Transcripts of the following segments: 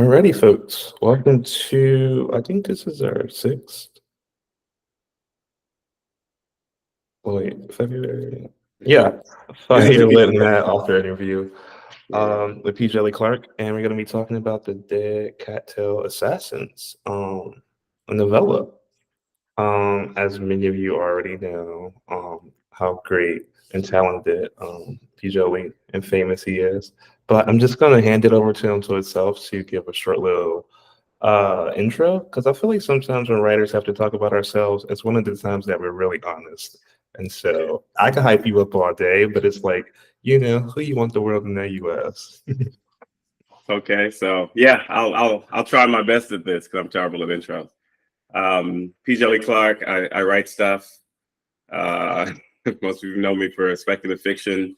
Alrighty, folks. Welcome to, I think this is our sixth, wait, February. Yeah, Fire Lit Matt author interview with Djeli Clark, and we're going to be talking about the Dead Cattail Assassins, a novella. As many of you already know, how great and talented Djeli and famous he is. But I'm just going to hand it over to him to itself to give a short little intro, because I feel like sometimes when writers have to talk about ourselves, it's one of the times that we're really honest. And so I can hype you up all day, but it's like, who you want the world to know you as. Okay, so yeah, I'll try my best at this because I'm terrible at intros. Djeli Clark, I write stuff. Most of you know me for speculative fiction,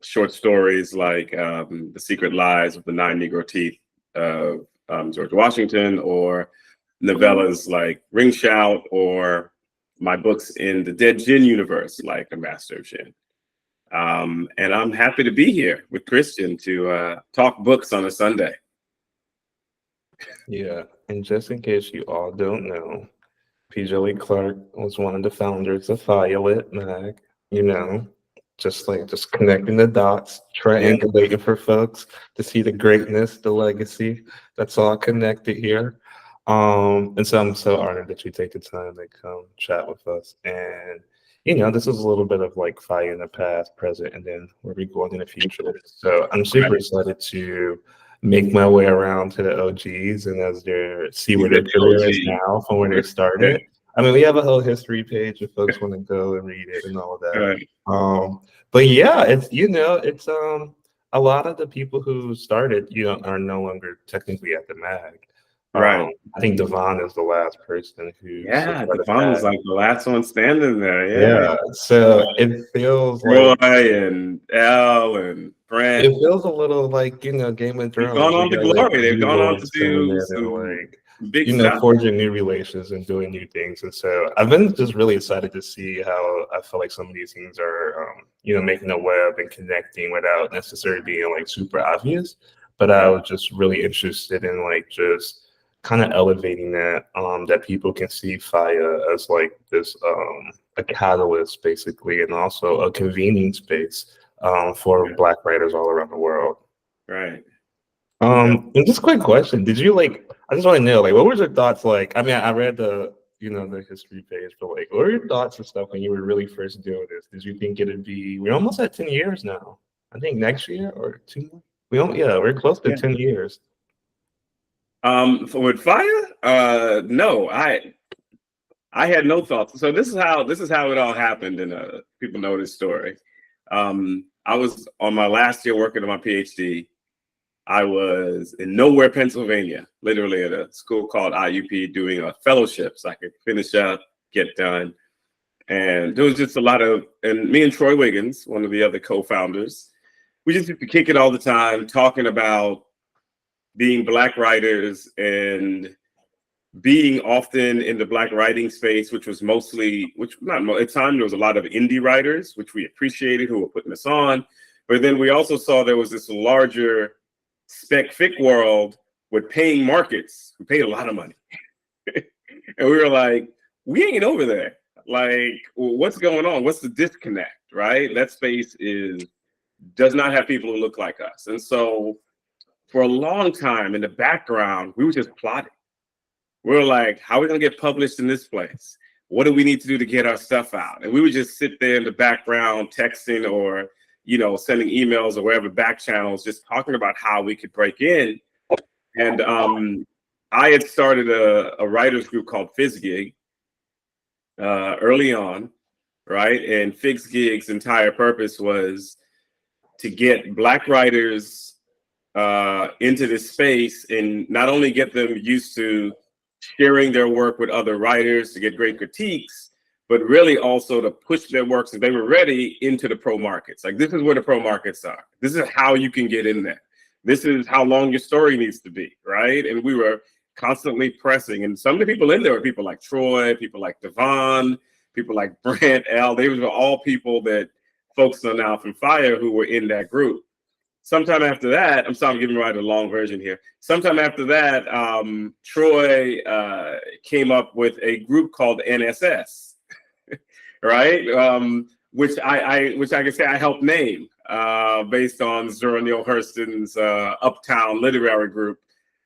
short stories like The Secret Lies of the Nine Negro Teeth of George Washington, or novellas like Ring Shout, or my books in the Dead Djinn universe like The Master of Djinn. And I'm happy to be here with Christian to talk books on a Sunday. Yeah, and just in case you all don't know, Djeli Clark was one of the founders of Fiyah Mag, just connecting the dots, triangulating for folks to see the greatness, the legacy that's all connected here. And so I'm so honored that you take the time to come chat with us. And this is a little bit of like Fiyah in the past, present, and then where we going in the future. So I'm super excited to make my way around to the OGs and as they see where their career is now from where they started. I mean, we have a whole history page if folks want to go and read it and all of that. But yeah, it's a lot of the people who started, are no longer technically at the mag. Right. I think Devon is the last person who. Yeah, Devon was like the last one standing there. Yeah. So it feels Roy like and Al and Brent. it feels a little like Game of Thrones. They've gone on to glory. They've gone on to do some big stuff, forging new relations and doing new things. And so I've been just really excited to see how I feel like some of these things are, making a web and connecting without necessarily being like super obvious. But I was just really interested in like just kind of elevating that people can see Fiyah as like this a catalyst basically, and also a convening space for Black writers all around the world. Right. And just a quick question: did you like? I just want to know, like, what was your thoughts like? I mean, I read the the history page, but like, what were your thoughts and stuff when you were really first doing this? Did you think it'd be? We're almost at 10 years now. I think next year or 2 more. We're close to 10 years. With Fiyah, no, I had no thoughts. So this is how it all happened, and people know this story. I was on my last year working on my PhD. I was in Nowhere, Pennsylvania, literally at a school called IUP, doing a fellowship so I could finish up, get done. And there was just a lot of, and me and Troy Wiggins, one of the other co-founders, we just used to kick it all the time, talking about being Black writers and being often in the Black writing space, which was mostly, at the time there was a lot of indie writers, which we appreciated, who were putting us on. But then we also saw there was this larger spec fic world with paying markets who paid a lot of money. And we were like, we ain't over there. Like, what's going on? What's the disconnect, right? That space does not have people who look like us. And so for a long time in the background, we were just plotting. We were like, how are we gonna get published in this place? What do we need to do to get our stuff out? And we would just sit there in the background texting or sending emails or wherever, back channels, just talking about how we could break in. And I had started a writers group called FizGig early on, right? And FizGig's entire purpose was to get Black writers into this space and not only get them used to sharing their work with other writers to get great critiques, but really also to push their works, if they were ready, into the pro markets. Like, this is where the pro markets are. This is how you can get in there. This is how long your story needs to be, right? And we were constantly pressing. And some of the people in there were people like Troy, people like Devon, people like Brent, Al. They were all people that folks know now from Fiyah who were in that group. sometime after that, I'm sorry, I'm giving you right a long version here. Sometime after that, Troy came up with a group called NSS, right? Which I can say I helped name based on Zora Neale Hurston's Uptown Literary Group.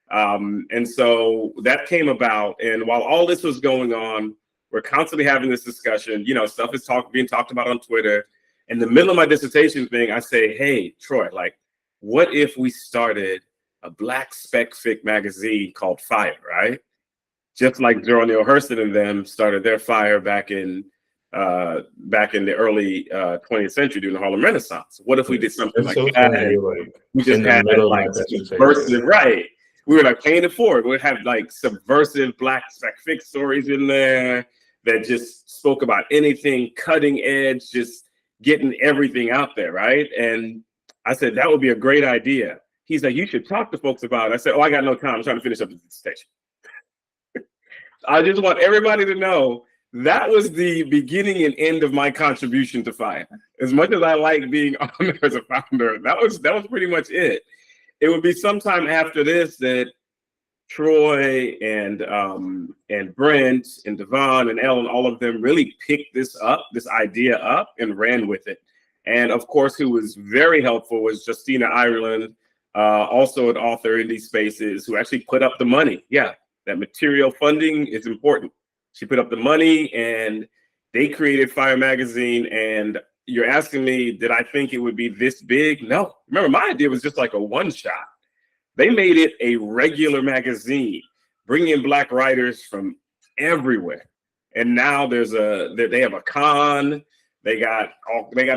And so that came about. And while all this was going on, we're constantly having this discussion. You know, stuff is being talked about on Twitter. In the middle of my dissertation thing, I say, hey, Troy, like, what if we started a Black spec fic magazine called Fiyah, right? Just like Zora Neale Hurston and them started their Fiyah back in the early 20th century during the Harlem Renaissance. What if we did something like that? Funny, like, we just had like subversive, right? We were like paying it forward. We'd have like subversive Black spec fic stories in there that just spoke about anything cutting edge, just getting everything out there, right? And I said, that would be a great idea. He's like, you should talk to folks about it. I said, oh, I got no time. I'm trying to finish up the dissertation. I just want everybody to know that was the beginning and end of my contribution to Fiyah. As much as I like being on there as a founder, that was pretty much it. It would be sometime after this that Troy and Brent and Devon and Ellen, all of them really picked this idea up and ran with it. And of course, who was very helpful was Justina Ireland, also an author in these spaces, who actually put up the money. Yeah, that material funding is important. She put up the money and they created Fiyah magazine. And you're asking me, did I think it would be this big? No. Remember, my idea was just like a one shot. They made it a regular magazine, bringing in Black writers from everywhere. And now they have a con. They got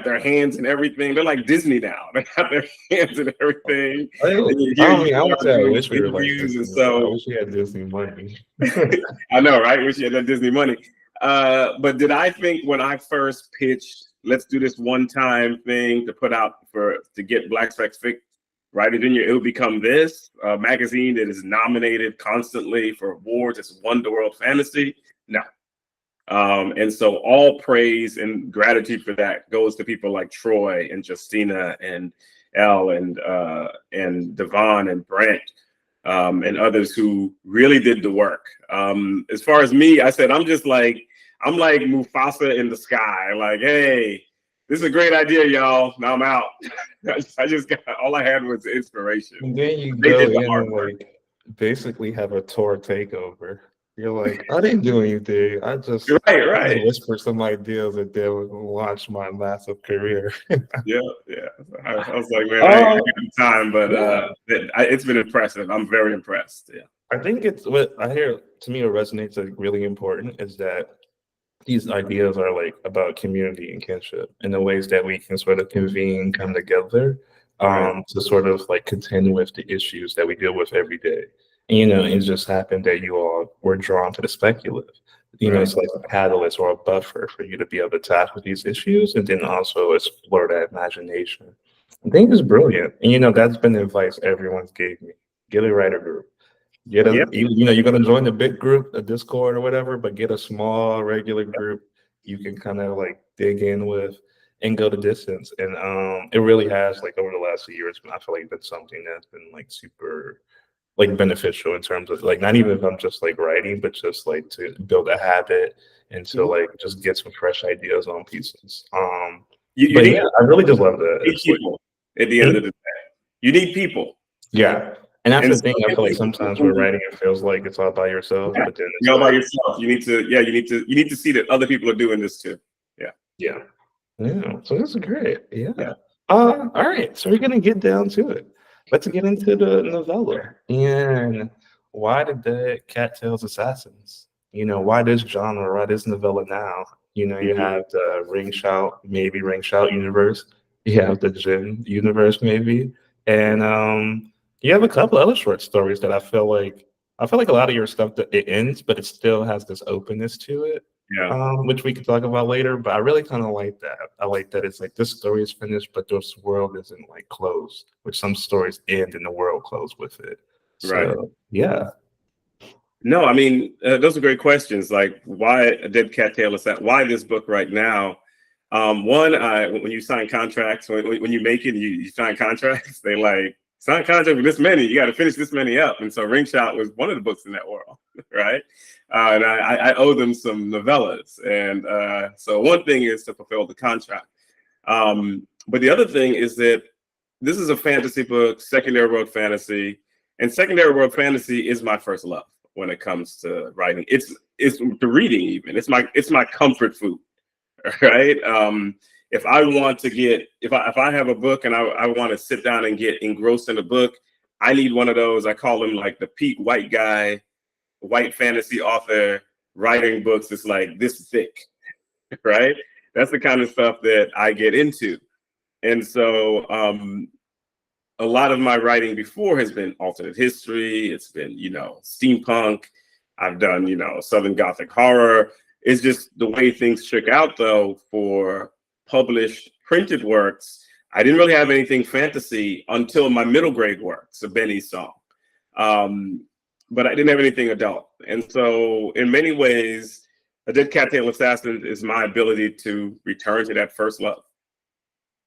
their hands in everything. They're like Disney now. They got their hands in everything. I wish we were like Disney. I wish we had Disney money. I know, right? Wish you had that Disney money. But did I think when I first pitched, let's do this one-time thing to put out to get Black spec fic writers in here, it would become this magazine that is nominated constantly for awards. It's won the world fantasy. No. And so all praise and gratitude for that goes to people like Troy and Justina and Elle and Devon and Brent and others who really did the work. As far as me, I said, I'm like Mufasa in the sky. Like, hey, this is a great idea, y'all. Now I'm out. I just got, all I had was inspiration. And then you go in and like basically have a tour takeover. You're like, I didn't do anything. I just right. whisper some ideas and then launch my massive career. yeah. I was like, man, I ain't got time, but it's been impressive. I'm very impressed. Yeah. I think it's what I hear. To me, what resonates as really important is that these ideas are like about community and kinship and the ways that we can sort of convene, come together to sort of like contend with the issues that we deal with every day. And, you know, it just happened that you all were drawn to the speculative. You know, it's like a catalyst or a buffer for you to be able to tackle these issues and then also explore that imagination. I think it's brilliant. And, you know, that's been the advice everyone's gave me. Get a writer group. You know, you're going to join the big group, a Discord or whatever, but get a small regular group you can kind of like dig in with and go the distance. And it really has, like, over the last few years, I feel like that's something that's been like super like beneficial in terms of like, not even if I'm just like writing, but just like to build a habit and to like just get some fresh ideas on pieces. I really just love that. You need people at the end of the day. You need people. Yeah. And that's the thing. I feel like sometimes when writing, it feels like it's all by yourself, but then it's all by yourself. You need to see that other people are doing this too. Yeah. So this is great. Yeah. All right. So we're gonna get down to it. Let's get into the novella. And why the dead cattails assassins? You know, why this genre? Why this novella now? You know, you have the ring shout universe. You have the Jinn universe, maybe, and you have a couple other short stories that I feel like a lot of your stuff that it ends, but it still has this openness to it. Which we could talk about later. But I really kind of like that. I like that it's like this story is finished, but this world isn't like closed. Which some stories end and the world closed with it. So, yeah. No, I mean those are great questions. Like, why a dead cattail is that? Why this book right now? One, when you sign contracts, when you make it, you sign contracts. They like sign contract with this many. You got to finish this many up. And so Ring Shot was one of the books in that world, right? And I owe them some novellas. And so one thing is to fulfill the contract. But the other thing is that this is a fantasy book, secondary world fantasy, and secondary world fantasy is my first love when it comes to writing. It's the reading even. It's my comfort food, right? If I want to get if I have a book and I want to sit down and get engrossed in a book, I need one of those. I call them like the Pete White guy, white fantasy author writing books. It's like this thick, right? That's the kind of stuff that I get into. And so a lot of my writing before has been alternate history. It's been, steampunk. I've done, Southern Gothic horror. It's just the way things shook out, though, for published printed works. I didn't really have anything fantasy until my middle grade works, A Benny's Song. But I didn't have anything adult. And so in many ways, A Dead Cattail Assassin is my ability to return to that first love.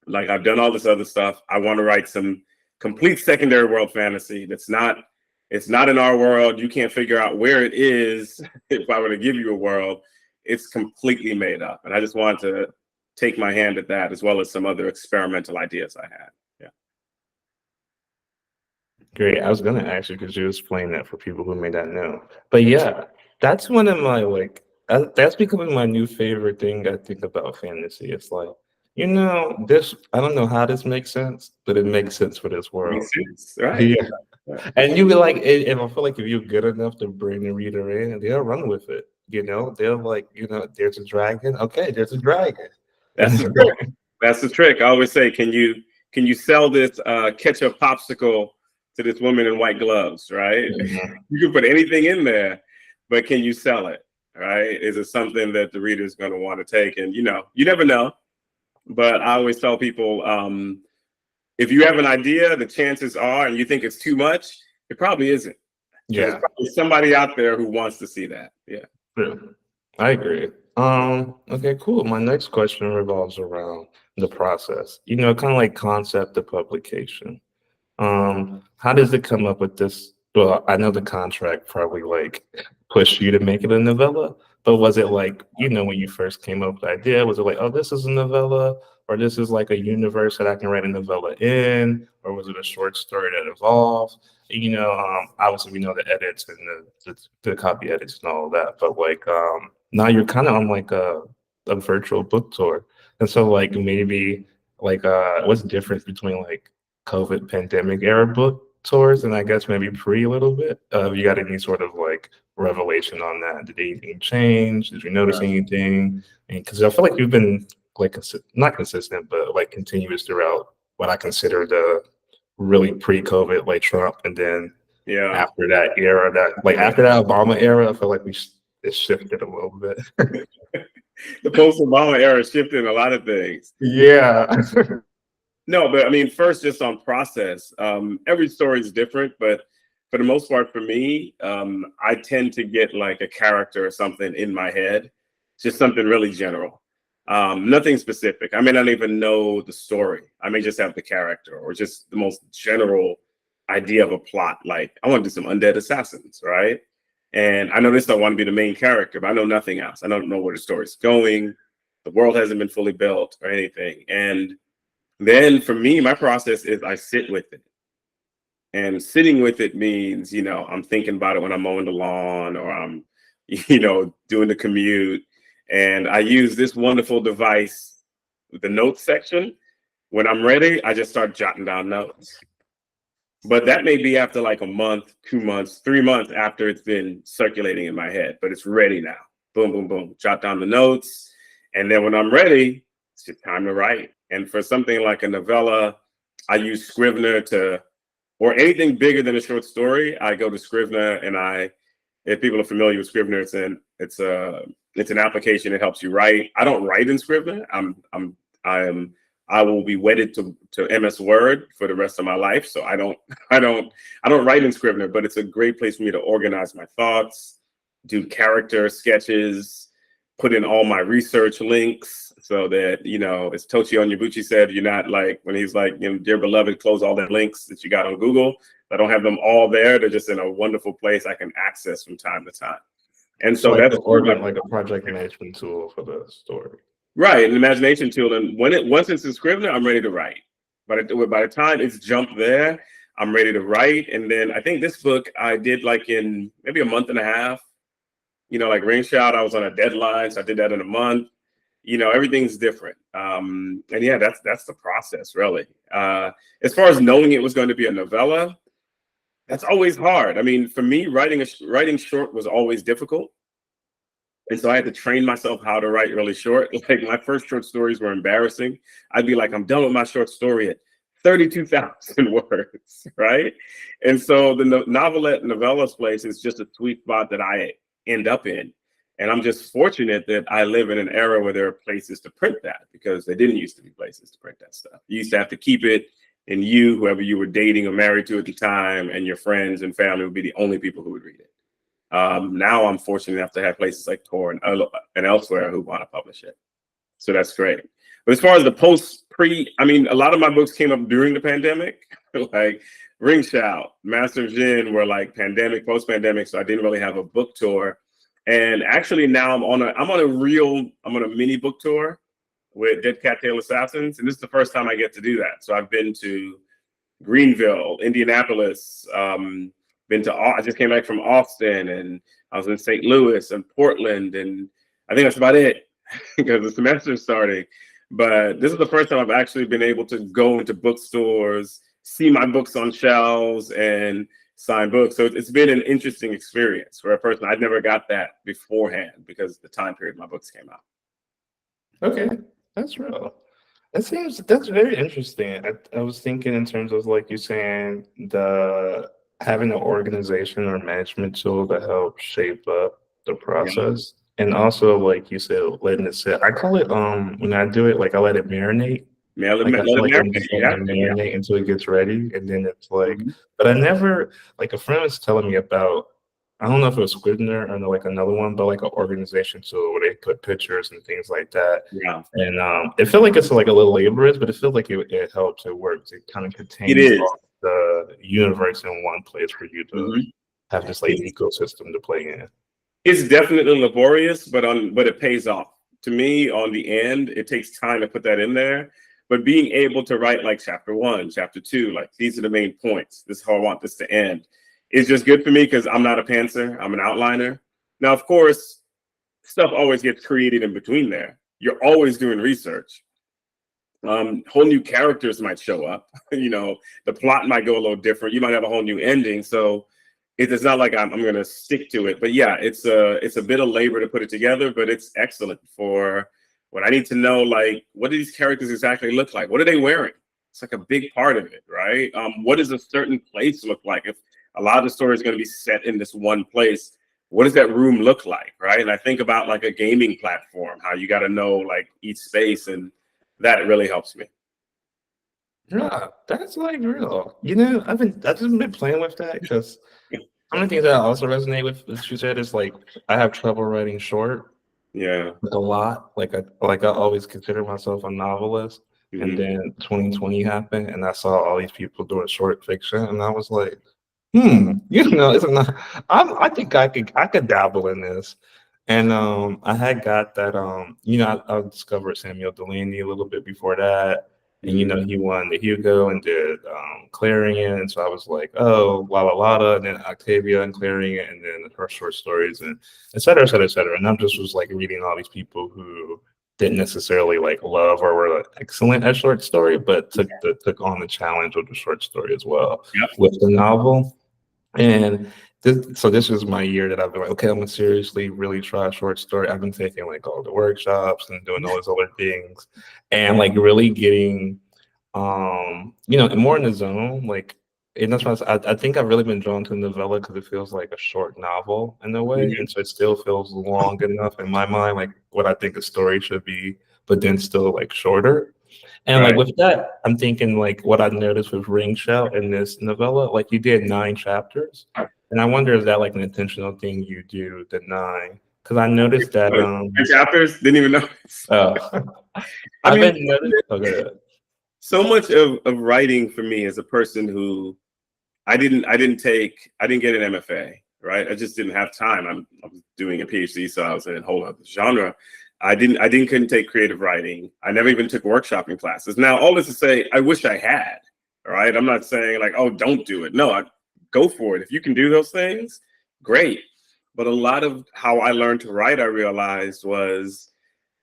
Like, I've done all this other stuff. I want to write some complete secondary world fantasy it's not in our world. You can't figure out where it is. If I were to give you a world, it's completely made up. And I just wanted to take my hand at that, as well as some other experimental ideas I had. Yeah. Great. I was gonna ask you because you explained that for people who may not know. But yeah, that's one of my that's becoming my new favorite thing I think about fantasy. It's like, this I don't know how this makes sense, but it makes sense for this world. Makes sense, right? Yeah. And you be like, and I feel like if you're good enough to bring the reader in, they'll run with it. They're like, there's a dragon. Okay, there's a dragon. That's the trick. That's the trick. I always say, can you sell this ketchup popsicle to this woman in white gloves, right? Mhm. You can put anything in there, but can you sell it, right? Is it something that the reader is going to want to take? And you never know. But I always tell people, if you have an idea, the chances are, and you think it's too much, it probably isn't. Yeah. There's probably somebody out there who wants to see that. Yeah. True. I agree. Okay, cool. My next question revolves around the process. Kind of like concept of publication. How does it come up with this? Well, I know the contract probably pushed you to make it a novella, but was it like, when you first came up with the idea, was it like, oh, this is a novella, or this is like a universe that I can write a novella in, or was it a short story that evolved? Obviously we know the edits and the copy edits and all of that, but now you're kind of on like a virtual book tour. And so maybe what's the difference between COVID pandemic era book tours and I guess maybe pre a little bit? You got any sort of revelation on that? Did anything change? Did you notice anything? Because I feel like you've been not consistent, but continuous throughout what I consider the really pre-COVID Trump, and then after that era, after that Obama era, I feel like it shifted a little bit. The post-Obama era shifted a lot of things. Yeah. No, but I mean, first, just on process, every story is different, but for the most part, for me, I tend to get like a character or something in my head, just something really general, nothing specific. I may not even know the story. I may just have the character or just the most general idea of a plot. Like, I want to do some undead assassins, right? And I know this, I want to be the main character, but I know nothing else. I don't know where the story's going. The world hasn't been fully built or anything. And then for me, my process is I sit with it. And sitting with it means, I'm thinking about it when I'm mowing the lawn or I'm, doing the commute. And I use this wonderful device, the notes section. When I'm ready, I just start jotting down notes. But that may be after like a month, 2 months, 3 months after it's been circulating in my head, but it's ready now. Boom, boom, boom. Jot down the notes. And then when I'm ready, it's just time to write. And for something like a novella, I use Scrivener or anything bigger than a short story, I go to Scrivener, and if people are familiar with Scrivener, it's an application that helps you write. I don't write in Scrivener. I will be wedded to MS Word for the rest of my life. So I don't write in Scrivener, but it's a great place for me to organize my thoughts, do character sketches, put in all my research links. so that, as Tochi Onyebuchi said, you're not like when he's like, dear beloved, close all the links that you got on Google. I don't have them all there. They're just in a wonderful place I can access from time to time. And so like that's like a project management tool for the story. Right, an imagination tool. And once it's in Scrivener, I'm ready to write. But by the time it's jumped there, I'm ready to write. And then I think this book I did like in maybe a month and a half. Like Ring Shout, I was on a deadline, so I did that in a month. Everything's different. And yeah, that's the process, really. As far as knowing it was going to be a novella, that's always hard. I mean, for me, writing short was always difficult. And so I had to train myself how to write really short. Like my first short stories were embarrassing. I'd be like, I'm done with my short story at 32,000 words, right? And so the novellas place is just a sweet spot that I end up in. And I'm just fortunate that I live in an era where there are places to print that, because there didn't used to be places to print that stuff. You used to have to keep it, and whoever you were dating or married to at the time, and your friends and family would be the only people who would read it. Now I'm fortunate enough to have places like Tor and elsewhere who want to publish it. So that's great. But as far as the a lot of my books came up during the pandemic, like Ring Shout, Master of Jin were like post-pandemic. So I didn't really have a book tour. And actually now I'm on a mini book tour with Dead Cattail Assassins. And this is the first time I get to do that. So I've been to Greenville, Indianapolis, I just came back from Austin, and I was in St. Louis and Portland, and I think that's about it because the semester's starting. But this is the first time I've actually been able to go into bookstores, see my books on shelves, and sign books. So it's been an interesting experience for a person. I'd never got that beforehand because the time period my books came out. Okay, that's real. That's very interesting. I was thinking in terms of like you saying having an organization or management tool to help shape up the process. And also, like you said, letting it sit. I call it when I do it, like I let it marinate. Like I feel like I'm just letting it marinate until it gets ready, and then it's like. But I never, like a friend was telling me about. I don't know if it was Scrivener or like another one, but like an organization tool where they put pictures and things like that. Yeah. And it felt like it's like a little laborious, but it feels like it helps. It works. It kind of contains all the universe in one place for you to have this like ecosystem to play in. It's definitely laborious, but it pays off. To me, on the end, it takes time to put that in there. But being able to write like chapter 1, chapter 2, like these are the main points. This is how I want this to end. It's just good for me because I'm not a pantser. I'm an outliner. Now, of course, stuff always gets created in between there. You're always doing research. Whole new characters might show up. The plot might go a little different. You might have a whole new ending. So it's not like I'm going to stick to it. But yeah, it's a bit of labor to put it together, but it's excellent for what I need to know. Like, what do these characters exactly look like? What are they wearing? It's like a big part of it, right? What does a certain place look like? If a lot of the story is going to be set in this one place, what does that room look like, right? And I think about like a gaming platform, how you got to know like each space, and that really helps me. Yeah, that's like real. I've just been playing with that because one of the things that I also resonate with, as you said, is like I have trouble writing short. Yeah, a lot. Like I always consider myself a novelist, and then 2020 happened, and I saw all these people doing short fiction, and I was like, it's not. I think I could dabble in this, and I had got that. I discovered Samuel Delaney a little bit before that. And he won the Hugo and did Clarion, and so I was like, oh, Walla Lotta, and then Octavia and Clarion, and then her short stories, and et cetera, et cetera, et cetera. And I just was like reading all these people who didn't necessarily like love or were excellent at short story, but took on the challenge of the short story as well with the novel. And this is my year that I've been like, okay, I'm gonna seriously really try a short story. I've been taking like all the workshops and doing all these other things, and like really getting, more in the zone. Like, and that's why I think I've really been drawn to novella because it feels like a short novel in a way, and so it still feels long enough in my mind, like what I think a story should be, but then still like shorter. And like with that, I'm thinking like what I noticed with Ring Shout in this novella, like you did 9 chapters. And I wonder is that like an intentional thing you do, the 9? Because I noticed that 9 chapters, didn't even know. I I've mean, been noticing. Okay. so much of writing for me as a person who I didn't get an MFA, right? I just didn't have time. I was doing a PhD, so I was in a whole other genre. Couldn't take creative writing. I never even took workshopping classes. Now, all this to say, I wish I had, all right? I'm not saying like, oh, don't do it. No, go for it. If you can do those things, great. But a lot of how I learned to write, I realized was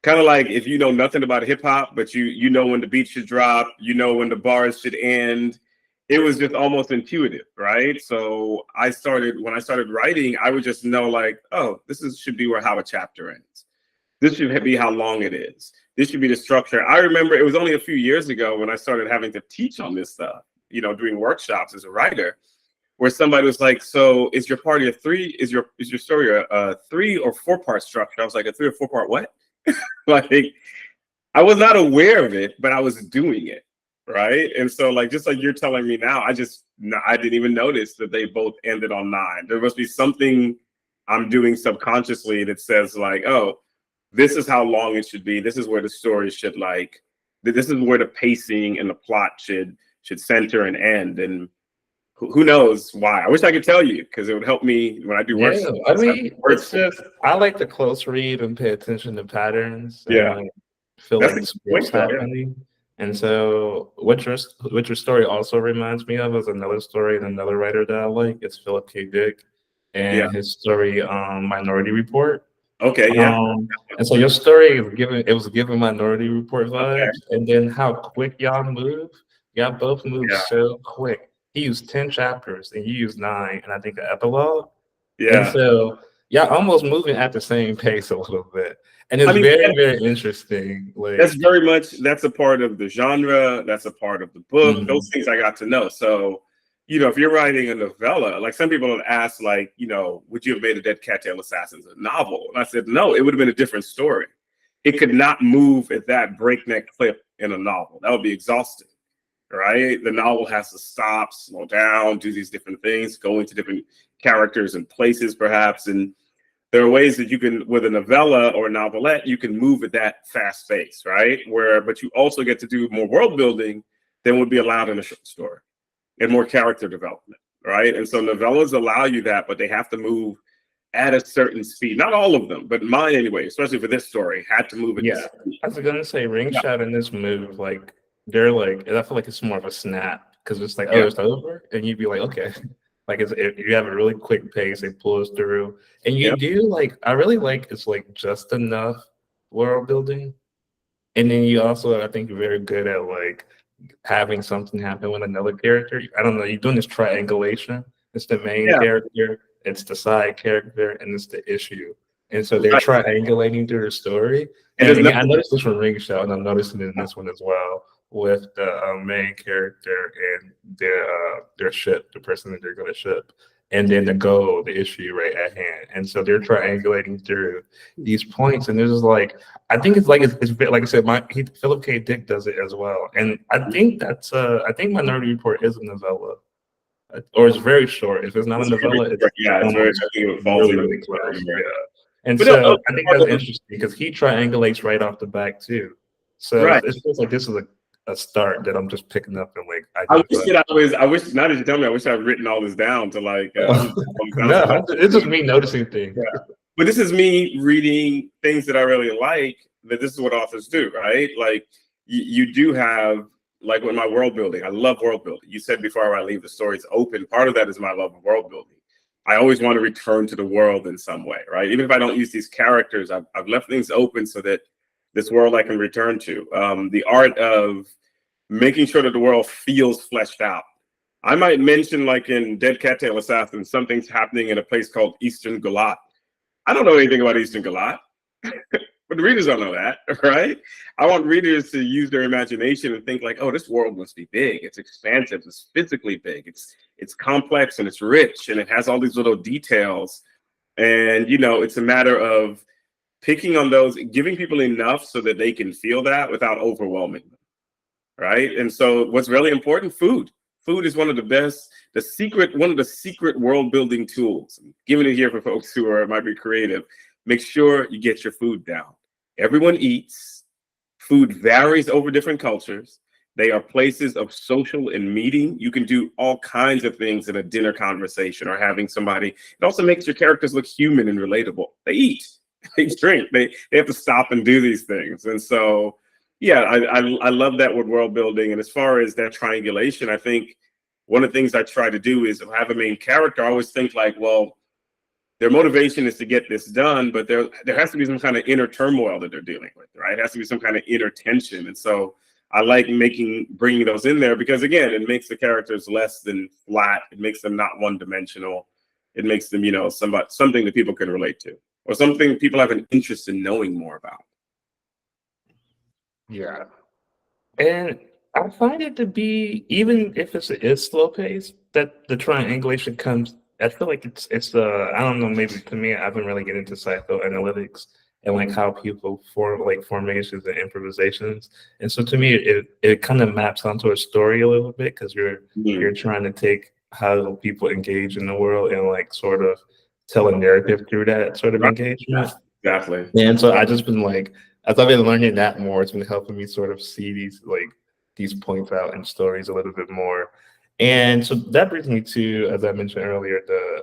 kind of like if you know nothing about hip hop, but you know when the beat should drop, you know when the bars should end. It was just almost intuitive, right? So when I started writing, I would just know like, oh, should be how a chapter ends. This should be how long it is. This should be the structure. I remember it was only a few years ago when I started having to teach on this stuff, doing workshops as a writer, where somebody was like, so is your party is your story a 3 or 4 part structure? I was like, a 3 or 4 part what? Like, I was not aware of it, but I was doing it, right? And so, like, just like you're telling me now, I didn't even notice that they both ended on 9. There must be something I'm doing subconsciously that says like, oh, this is how long it should be. This is where the story should this is where the pacing and the plot should center and end. And who knows why? I wish I could tell you because it would help me when I do Yeah, workshops. I mean, it's just I like to close read and pay attention to patterns and Yeah, like feel that's like a it's good point, what's though. Yeah. happening. And so, what your story also reminds me of is another story and another writer that I like. It's Philip K. Dick Yeah. and his story, Minority Report. Okay. Yeah. And so your story was giving Minority Report Okay. vibes, and then how quick y'all move. Y'all both move Yeah. so quick. He used 10 chapters and you used 9, and I think the epilogue. And Yeah. so y'all almost moving at the same pace a little bit. And I it's mean, very, very interesting. that's Like, very much a part of the genre. That's a part of the book. mhm. Those things I got to know. So, if you're writing a novella, like some people have asked, like, would you have made a Dead Cattail Assassins a novel? And I said, no, it would have been a different story. It could not move at that breakneck clip in a novel. That would be exhausting, right? The novel has to stop, slow down, do these different things, go into different characters and places, perhaps. And there are ways that you can, with a novella or a novelette, you can move at that fast pace, right? But you also get to do more world building than would be allowed in a short story and more character development, right? And so novellas allow you that, but they have to move at a certain speed. Not all of them, but mine anyway, especially for this story, had to move at this Yeah, speed. I was gonna say ring Yeah. shot in this move, like they're like, I feel like it's more of a snap because it's like, oh, Yeah. it's over, and you'd be like, okay, like you have a really quick pace, it pulls through, and you Yeah. do like, I really like it's like just enough world building, and then you also, I think, you're very good at like having something happen with another character. I don't know, you're doing this triangulation. It's the main Yeah. character, it's the side character, and it's the issue. And so they're Right. triangulating through the story. And And there's again, I nothing. noticed this from Ring Show, and I'm noticing it in this one as well, with the main character and their ship, the person that they're going to ship, and then the goal, the issue right at hand. And so they're triangulating through these points, and there's just like, I think it's like I said, Philip K. Dick does it as well, and I think I think Minority Report is a novella, or it's very short. If it's not a It's very novella, it's short. Yeah, it's very. almost I think it falls really, in really the close. category. Yeah. And But no, so I think part that's of the- interesting because he triangulates right off the back too. So right. it feels like this is a start that I'm just picking up and like I wish identifying. that I wish now that you tell me, I wish I'd written all this down to like. No, it's just me noticing things. Yeah. But this is me reading things that I really like. That this is what authors do, right? Like you do have like with my world building. I love world building. You said before I leave the stories open. Part of that is my love of world building. I always want to return to the world in some way, right? Even if I don't use these characters, I've left things open so that this world I can return to. The art of making sure that the world feels fleshed out. I might mention, like in Dead Cattail Assassins, something's happening in a place called Eastern Galat. I don't know anything about Eastern Galat, but the readers don't know that, right? I want readers to use their imagination and think like, oh, this world must be big. It's expansive. It's physically big. It's complex and it's rich and it has all these little details. And it's a matter of picking on those, giving people enough so that they can feel that without overwhelming them, right? And so what's really important, food. Food is one of the secret world building tools. I'm giving it here for folks who might be creative. Make sure you get your food down. Everyone eats. Food varies over different cultures. They are places of social and meeting. You can do all kinds of things in a dinner conversation or having somebody. It also makes your characters look human and relatable. They eat, they drink, they have to stop and do these things. And so, yeah, I love that with world building. And as far as that triangulation, I think one of the things I try to do is have a main character. I always think like, well, their motivation is to get this done, but there has to be some kind of inner turmoil that they're dealing with, right? It has to be some kind of inner tension. And so I like bringing those in there because, again, it makes the characters less than flat. It makes them not one-dimensional. It makes them, something that people can relate to, or something people have an interest in knowing more about. Yeah. And I find it to be, even if it's slow paced, that the triangulation comes. I feel like it's I don't know, maybe to me, I've been really getting into psychoanalytics and like how people form like formations and improvisations. And so to me, it kind of maps onto a story a little bit because you're trying to take how people engage in the world and like sort of tell a narrative through that sort of engagement. Exactly. And so I just been like, as I've been learning that more, it's been helping me sort of see these points out in stories a little bit more. And so that brings me to, as I mentioned earlier, the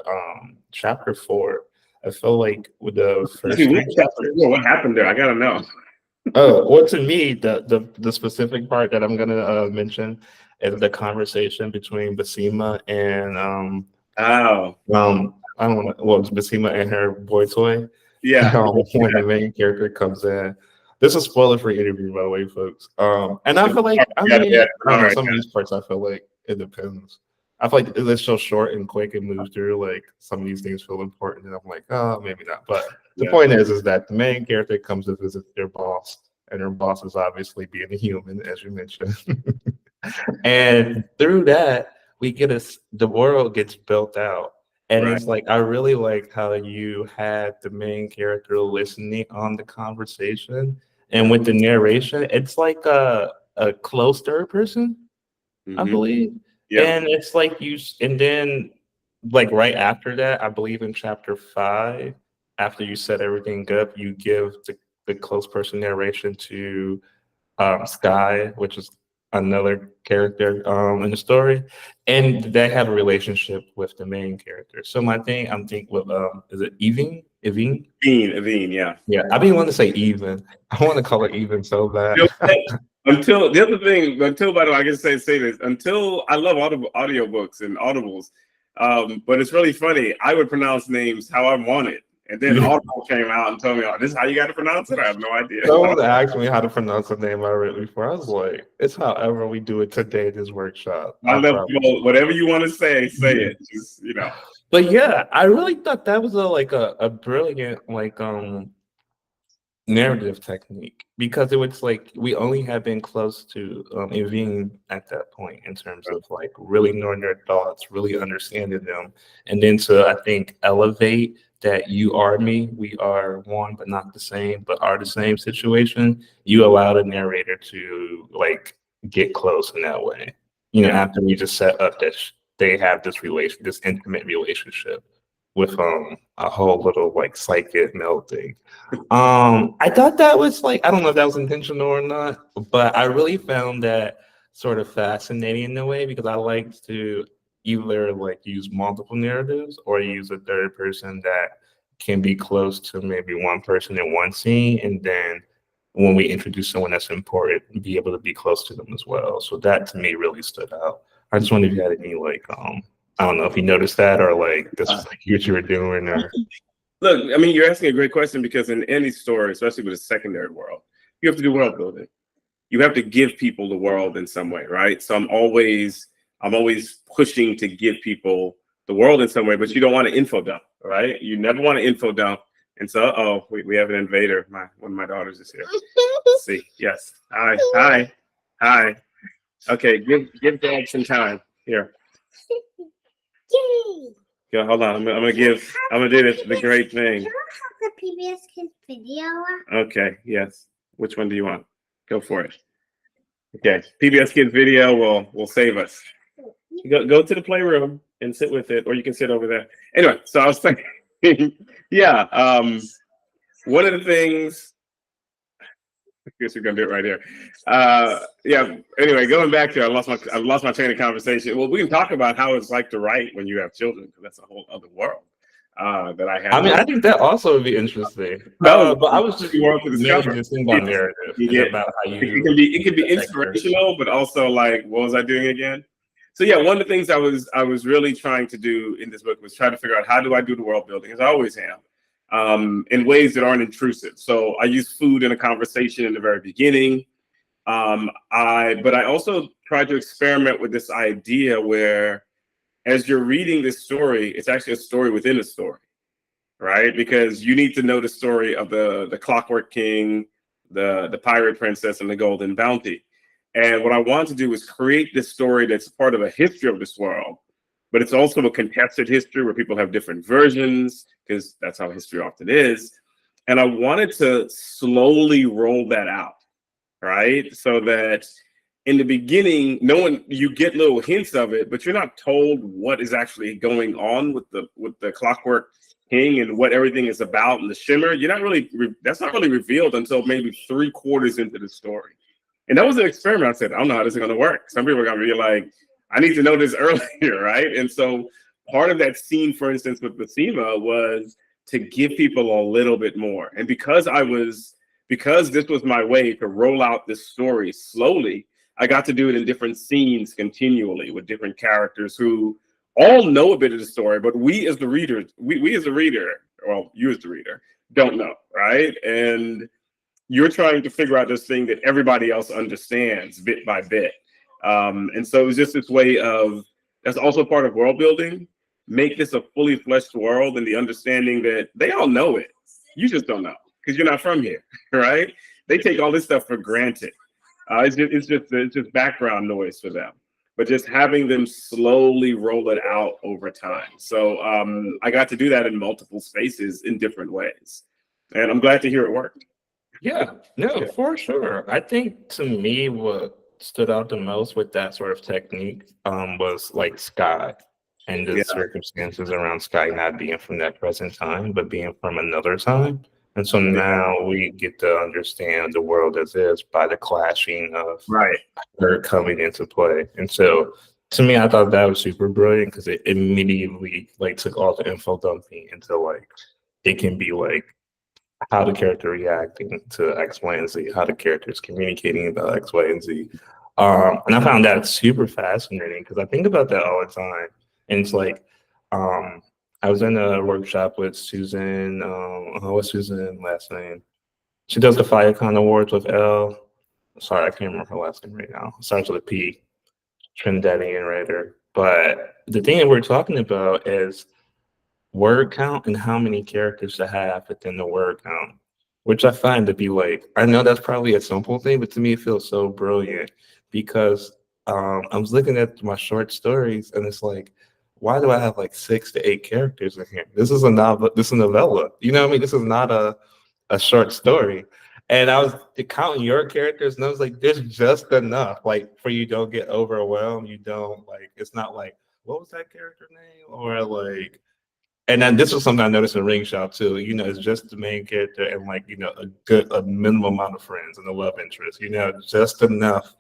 chapter 4. I feel like with the first three chapters. What happened there? I gotta know. Oh, well, to me, the specific part that I'm gonna mention is the conversation between Basima and I don't know, well, it's Basima and her boy toy. Yeah. When the main character comes in. This is a spoiler-free interview, by the way, folks. And I feel like, I don't know, some of these parts, I feel like it depends. I feel like it's so short and quick and moves through, like, some of these things feel important, and I'm like, oh, maybe not. But the point is that the main character comes to visit their boss, and their boss is obviously being a human, as you mentioned. And through that, the world gets built out. And it's like, I really like how you had the main character listening on the conversation. And with the narration, it's like a close third person, I believe. Yeah. And it's like and then like right after that, I believe in chapter 5, after you set everything up, you give the close person narration to Sky, which is another character in the story, and they have a relationship with the main character. So I'm thinking with is it Evie? Evine, yeah. Yeah, I've been wanting to say even. I want to call it even so bad. Until the other thing, by the way, I can say this. Until I love audiobooks and audibles, but it's really funny. I would pronounce names how I wanted. And then Audible came out and told me, "Oh, this is how you got to pronounce it." I have no idea. Someone asked me how to pronounce a name I read before. I was like, "It's however we do it today at this workshop." Whatever you want to say it. Just But yeah, I really thought that was a brilliant narrative technique because it was like we only had been close to Evine at that point in terms of like really knowing their thoughts, really understanding them, and then to I think elevate that you are me, we are one but not the same, but are the same situation. You allow the narrator to like get close in that way. After we just set up that they have this intimate relationship with a whole little like psychic male thing. I thought that was like, I don't know if that was intentional or not, but I really found that sort of fascinating in a way because I like to either like use multiple narratives or use a third person that can be close to maybe one person in one scene, and then when we introduce someone that's important, be able to be close to them as well. So that to me really stood out. I just wondered if you had any like I don't know if you noticed that or like this was like what you were doing or. Look, I mean, you're asking a great question because in any story, especially with a secondary world, you have to do world building. You have to give people the world in some way, right? So I'm always pushing to give people the world in some way, but you don't want to info dump, right? You never want to info dump. And so, we have an invader. One of my daughters is here. Let's see, yes. Hi. Okay, give Dad some time here. Yeah, hold on. I'm gonna do the great thing. Can I have the PBS Kids video? Okay, yes. Which one do you want? Go for it. Okay, PBS Kids video will save us. Go to the playroom and sit with it, or you can sit over there. Anyway, so I was thinking, yeah. One of the things I guess we're gonna do it right here. Yeah. Anyway, going back to I lost my train of conversation. Well, we can talk about how it's like to write when you have children, because that's a whole other world that I have. I mean, I think that also would be interesting. No, But I was just world to mainly discover. just thinking about narrative and Yeah, about how you. it can be inspirational, but also like, what was I doing again? So yeah, one of the things I was really trying to do in this book was try to figure out how do I do the world building, as I always have, in ways that aren't intrusive. So I use food in a conversation in the very beginning. But I also tried to experiment with this idea where, as you're reading this story, it's actually a story within a story, right? Because you need to know the story of the Clockwork King, the Pirate Princess, and the Golden Bounty. And what I want to do is create this story that's part of a history of this world, but it's also a contested history where people have different versions, because that's how history often is. And I wanted to slowly roll that out, right? So that in the beginning, you get little hints of it, but you're not told what is actually going on with the Clockwork King and what everything is about and the shimmer. That's not really revealed until maybe 3/4 into the story. And that was an experiment. I said, I don't know how this is going to work. Some people are going to be like, I need to know this earlier, right? And so part of that scene, for instance, with Basima was to give people a little bit more. And because this was my way to roll out this story slowly, I got to do it in different scenes continually with different characters who all know a bit of the story, but we as the reader, well, you as the reader, don't know, right? And you're trying to figure out this thing that everybody else understands bit by bit. And so it was just this way of, that's also part of world building, make this a fully fleshed world, and the understanding that they all know it. You just don't know because you're not from here, right? They take all this stuff for granted. It's just background noise for them, but just having them slowly roll it out over time. So I got to do that in multiple spaces in different ways, and I'm glad to hear it worked. Yeah, no, for sure. I think to me, what stood out the most with that sort of technique was like Sky and the Yeah. circumstances around Sky not being from that present time, but being from another time. And so now we get to understand the world as is by the clashing of Right. her coming into play. And so to me, I thought that was super brilliant because it immediately like took all the info dumping into like it can be like how the character reacting to X, Y, and Z, how the character is communicating about X, Y, and Z. And I found that super fascinating because I think about that all the time. And it's like, I was in a workshop with Susan, what's Susan's last name? She does the Fiyah Awards with L. Sorry, I can't remember her last name right now. It starts with a P, Trinidadian writer. But the thing that we're talking about is word count and how many characters to have within the word count, which I find to be like, I know that's probably a simple thing, but to me it feels so brilliant because I was looking at my short stories and it's like, why do I have like 6 to 8 characters in here? This is a novel, this is a novella. You know what I mean? This is not a short story. And I was counting your characters and I was like, there's just enough like for you don't get overwhelmed. You don't like, it's not like, what was that character name? Or like, and then this was something I noticed in Ring Shop too. You know, it's just the main character and like, you know, a minimum amount of friends and a love interest, you know, just enough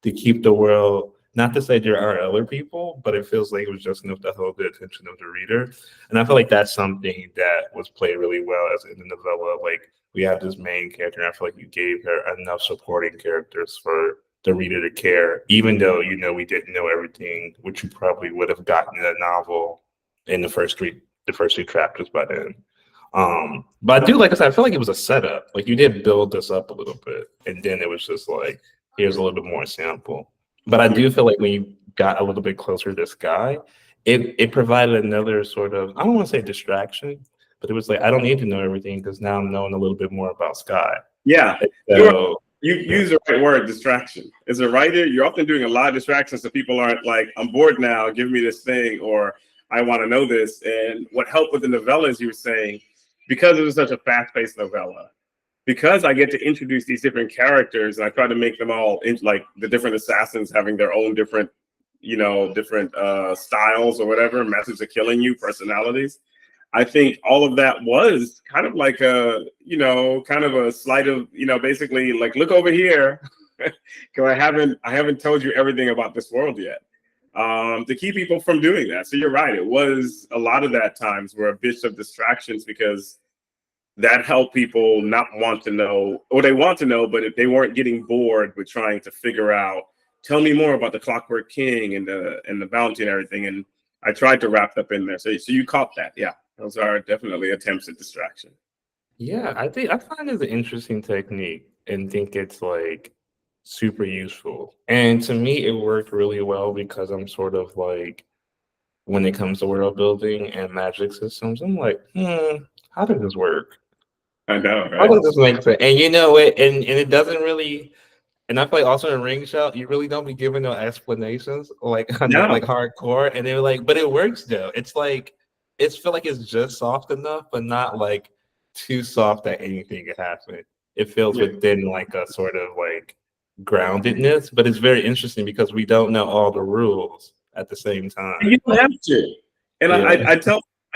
to keep the world, not to say there aren't other people, but it feels like it was just enough to hold the attention of the reader. And I feel like that's something that was played really well as in the novella. Like we have this main character, and I feel like you gave her enough supporting characters for the reader to care, even though, you know, we didn't know everything, which you probably would have gotten in a novel in the first three chapters by then. But I do, like I said, I feel like it was a setup. Like you did build this up a little bit, and then it was just like, here's a little bit more sample. But I do feel like when you got a little bit closer to this guy, it provided another sort of, I don't want to say distraction, but it was like, I don't need to know everything because now I'm knowing a little bit more about Sky. Yeah. So, you use the right word, distraction. As a writer, you're often doing a lot of distractions so people aren't like, I'm bored now, give me this thing, or I want to know this. And what helped with the novella, as you were saying, because it was such a fast-paced novella, because I get to introduce these different characters and I try to make them all like the different assassins having their own different, different styles or whatever, methods of killing you, personalities. I think all of that was kind of like a, kind of a sleight of, basically like, look over here, because I haven't told you everything about this world yet, to keep people from doing that. So you're right. It was a lot of that times were a bit of distractions because that helped people not want to know, or they want to know, but if they weren't getting bored with trying to figure out, tell me more about the Clockwork King and the bounty and everything. And I tried to wrap up in there. So you caught that. Yeah. Those are definitely attempts at distraction. Yeah, I find it's an interesting technique and think it's like super useful. And to me, it worked really well because I'm sort of like, when it comes to world building and magic systems, I'm like, how does this work? I know, How right? does this make sense? And you know it, and it doesn't really. And I feel like also in Ring Shot, you really don't be giving no explanations, like No. like hardcore. And they're like, but it works though. It's like it's feel like it's just soft enough, but not like too soft that anything could happen. It feels within like a sort of like groundedness, but it's very interesting because we don't know all the rules at the same time. You don't have to. And Yeah.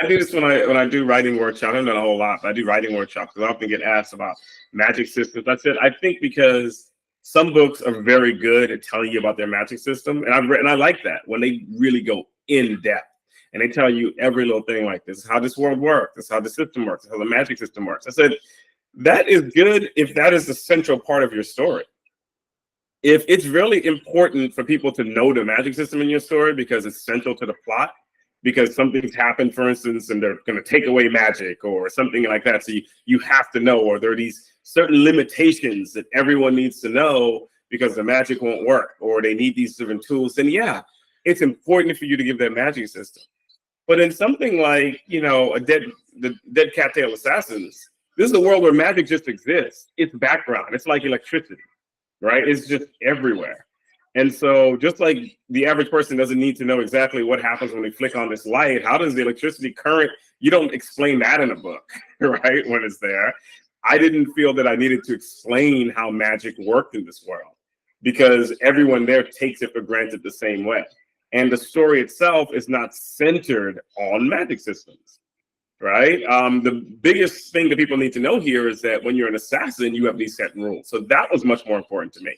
I do this when I do writing workshops. I haven't done a whole lot, but I do writing workshops because I often get asked about magic systems. I said I think because some books are very good at telling you about their magic system, and I like that when they really go in depth and they tell you every little thing, like this is how this world works, this is how the system works, this is how the magic system works. I said that is good if that is the central part of your story. If it's really important for people to know the magic system in your story because it's central to the plot, because something's happened, for instance, and they're going to take away magic or something like that, so you have to know, or there are these certain limitations that everyone needs to know because the magic won't work, or they need these different tools, then yeah, it's important for you to give that magic system. But in something like, the Dead Cattail Assassins, this is a world where magic just exists. It's background. It's like electricity, right? It's just everywhere. And so just like the average person doesn't need to know exactly what happens when they flick on this light, how does the electricity current, you don't explain that in a book, right? When it's there. I didn't feel that I needed to explain how magic worked in this world because everyone there takes it for granted the same way. And the story itself is not centered on magic systems, right? The biggest thing that people need to know here is that when you're an assassin, you have these set rules. So that was much more important to me.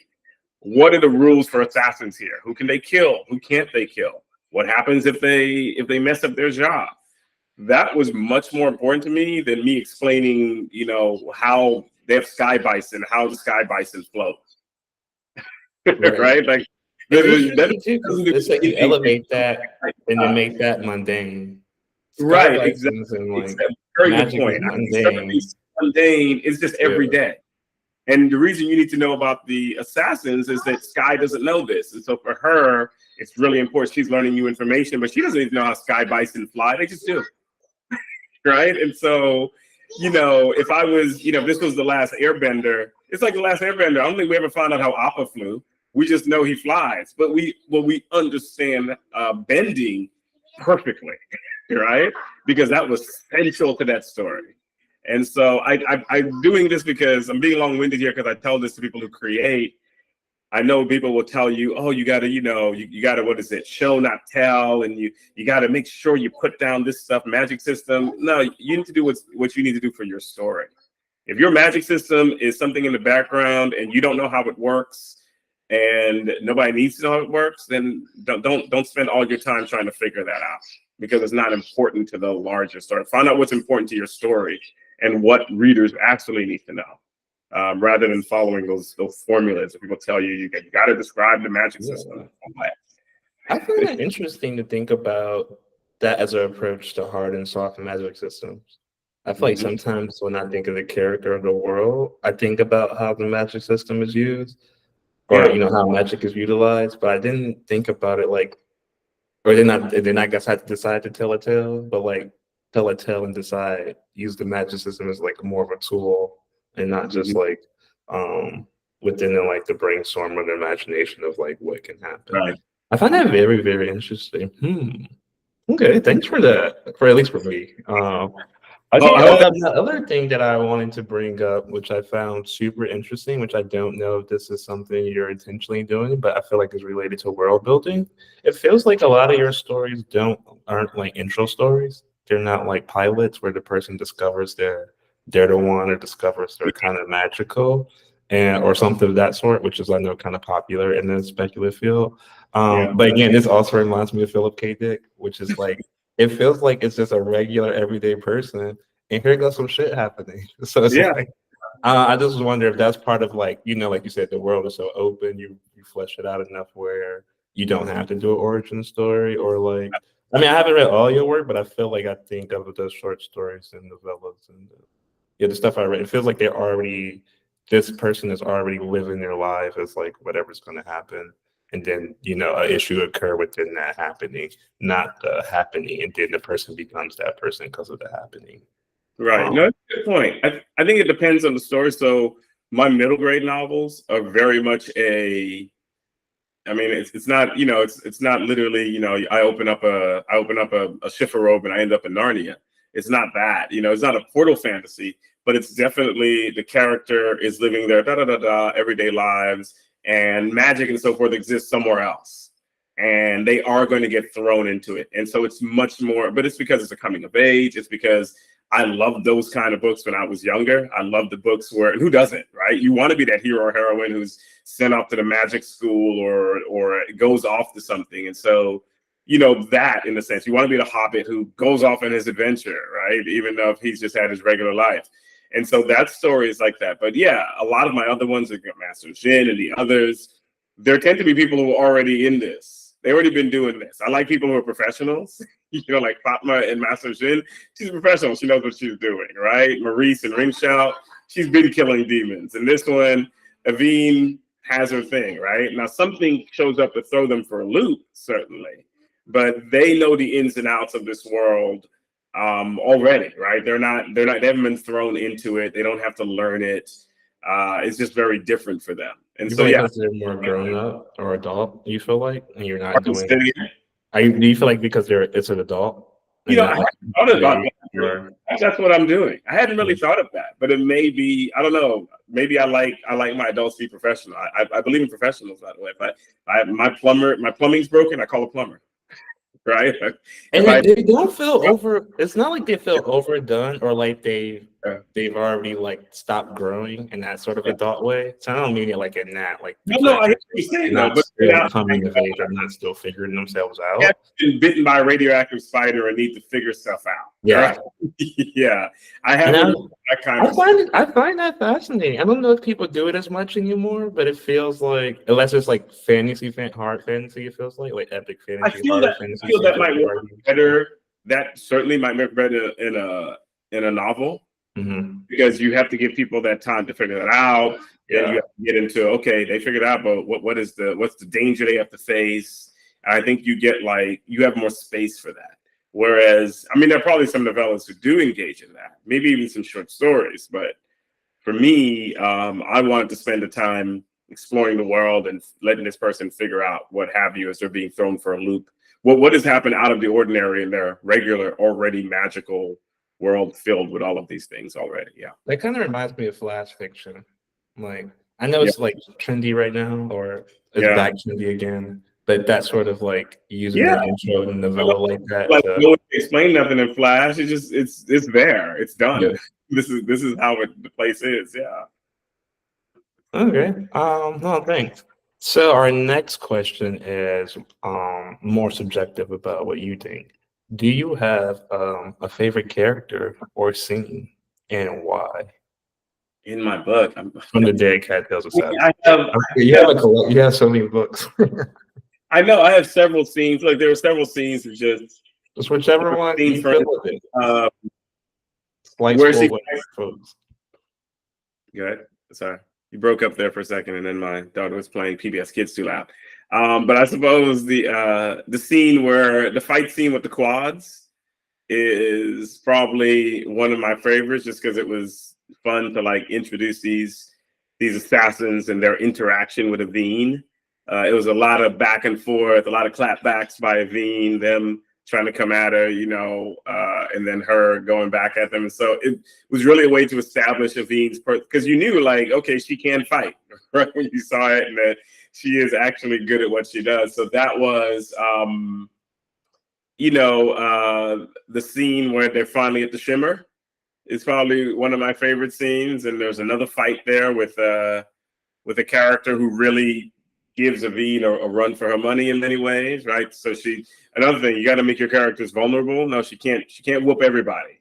What are the rules for assassins here? Who can they kill? Who can't they kill? What happens if they mess up their job? That was much more important to me than me explaining, how they have sky bison, how the sky bison floats. Right? Like it's like you elevate that and then make that mundane. Right, exactly. And like very good point. Mundane is just every day. And the reason you need to know about the assassins is that Sky doesn't know this. And so for her, it's really important. She's learning new information, but she doesn't even know how sky bison fly. They just do. Right? And so, if I was, if this was the last airbender, it's like the last airbender. I don't think we ever found out how Appa flew. We just know he flies. But we understand bending perfectly, right? Because that was central to that story. And so I'm doing this because I'm being long-winded here because I tell this to people who create. I know people will tell you, oh, you gotta, you gotta, what is it? Show, not tell. And you gotta make sure you put down this stuff, magic system. No, you need to do what you need to do for your story. If your magic system is something in the background and you don't know how it works and nobody needs to know how it works, then don't spend all your time trying to figure that out because it's not important to the larger story. Find out what's important to your story and what readers actually need to know, rather than following those formulas that people tell you got to describe the magic system. I find it interesting to think about that as an approach to hard and soft magic systems. I feel like sometimes when I think of the character of the world, I think about how the magic system is used, or how magic is utilized, but I didn't think about it like, or then I guess I had to decide to tell a tale, but like tell a tale and decide use the magic system as like more of a tool and not just like within like the brainstorm or the imagination of like what can happen. Right. I find that very, very interesting. Okay, thanks for that. For at least for me. I think the other thing that I wanted to bring up, which I found super interesting, which I don't know if this is something you're intentionally doing, but I feel like is related to world building. It feels like a lot of your stories aren't like intro stories. they're not like pilots where the person discovers they're the one or discovers they're kind of magical and or something of that sort, which is I know kind of popular in the speculative field. But again, this also reminds me of Philip K. Dick, which is like it feels like it's just a regular everyday person, and here goes some shit happening. So it's like I just wonder if that's part of like like you said, the world is so open. You flesh it out enough where you don't have to do an origin story or like. I mean, I haven't read all your work, but I feel like I think of those short stories and novellas and the stuff I read. It feels like this person is already living their life as like whatever's going to happen, and then an issue occur within that happening, not the happening, and then the person becomes that person because of the happening. Right. No, that's a good point. I think it depends on the story. So my middle grade novels are very much I mean, it's not, it's not literally, I open up a Schiffer robe and I end up in Narnia. It's not that, it's not a portal fantasy, but it's definitely the character is living their everyday lives, and magic and so forth exists somewhere else. And they are going to get thrown into it. And so it's much more, but it's because it's a coming of age. It's because I loved those kind of books when I was younger. I love the books where, who doesn't, right? You want to be that hero or heroine who's sent off to the magic school or goes off to something. And so, that in a sense, you want to be the hobbit who goes off on his adventure, right? Even though he's just had his regular life. And so that story is like that. But yeah, a lot of my other ones, like Master Jin and the others, there tend to be people who are already in this. They've already been doing this. I like people who are professionals, like Fatma and Master Jin. She's a professional. She knows what she's doing, right? Maurice and Ring Shout, she's been killing demons. And this one, Aveen has her thing, right? Now, something shows up to throw them for a loop, certainly. But they know the ins and outs of this world already, right? They haven't been thrown into it. They don't have to learn it. It's just very different for them. And so, because they're more grown up or adult, you feel like, and you're not doing it. Do you feel like because it's an adult? I thought about that. That's what I'm doing. I hadn't really thought of that, but it may be, I don't know. Maybe I like my adults to be professional. I believe in professionals, by the way. If my plumbing's broken, I call a plumber. Right? And they don't feel over. It's not like they feel overdone or like they've already like stopped growing in that sort of adult way. So I don't mean it like in that like no, I hear what you're saying, not but still coming of age or not still figuring themselves out. Yeah, been bitten by a radioactive spider and need to figure stuff out. Yeah, right? Yeah. I haven't that kind of. I find that fascinating. I don't know if people do it as much anymore, but it feels like unless it's like hard fantasy, it feels like epic fantasy. I feel that might work better. That certainly might work better in a novel, because you have to give people that time to figure that out. Yeah. And you have to get into they figured out, but what's the danger they have to face? And I think you have more space for that. Whereas, I mean, there are probably some novellas who do engage in that, maybe even some short stories. But for me, I wanted to spend the time exploring the world and letting this person figure out what have you as they're being thrown for a loop. What has happened out of the ordinary in their regular, already magical world filled with all of these things already. Yeah. That kind of reminds me of flash fiction. Like, I know it's like trendy right now, or it's back trendy again. But that sort of like using the intro and novella like that. Like no one explain nothing in Flash. It's there. It's done. Yeah. This is how the place is. Yeah. Okay. No, thanks. So our next question is more subjective about what you think. Do you have a favorite character or scene, and why? In my book, From the Dead Cat Tales Assassin. You have so many books. I know I have several scenes. Like there were several scenes of just whichever one you feel with it. Where's he? Good. Sorry, you broke up there for a second, and then my daughter was playing PBS Kids too loud. But I suppose the scene where the fight scene with the quads is probably one of my favorites, just because it was fun to like introduce these assassins and their interaction with Aveen. It was a lot of back and forth, a lot of clapbacks by Aveen, them trying to come at her, and then her going back at them. And so it was really a way to establish Aveen's because you knew, like, okay, she can fight, right? When you saw it, and that she is actually good at what she does. So that was, the scene where they're finally at the Shimmer is probably one of my favorite scenes. And there's another fight there with a character who really gives Ivey a run for her money in many ways, right? So another thing, you got to make your characters vulnerable. No, she can't whoop everybody,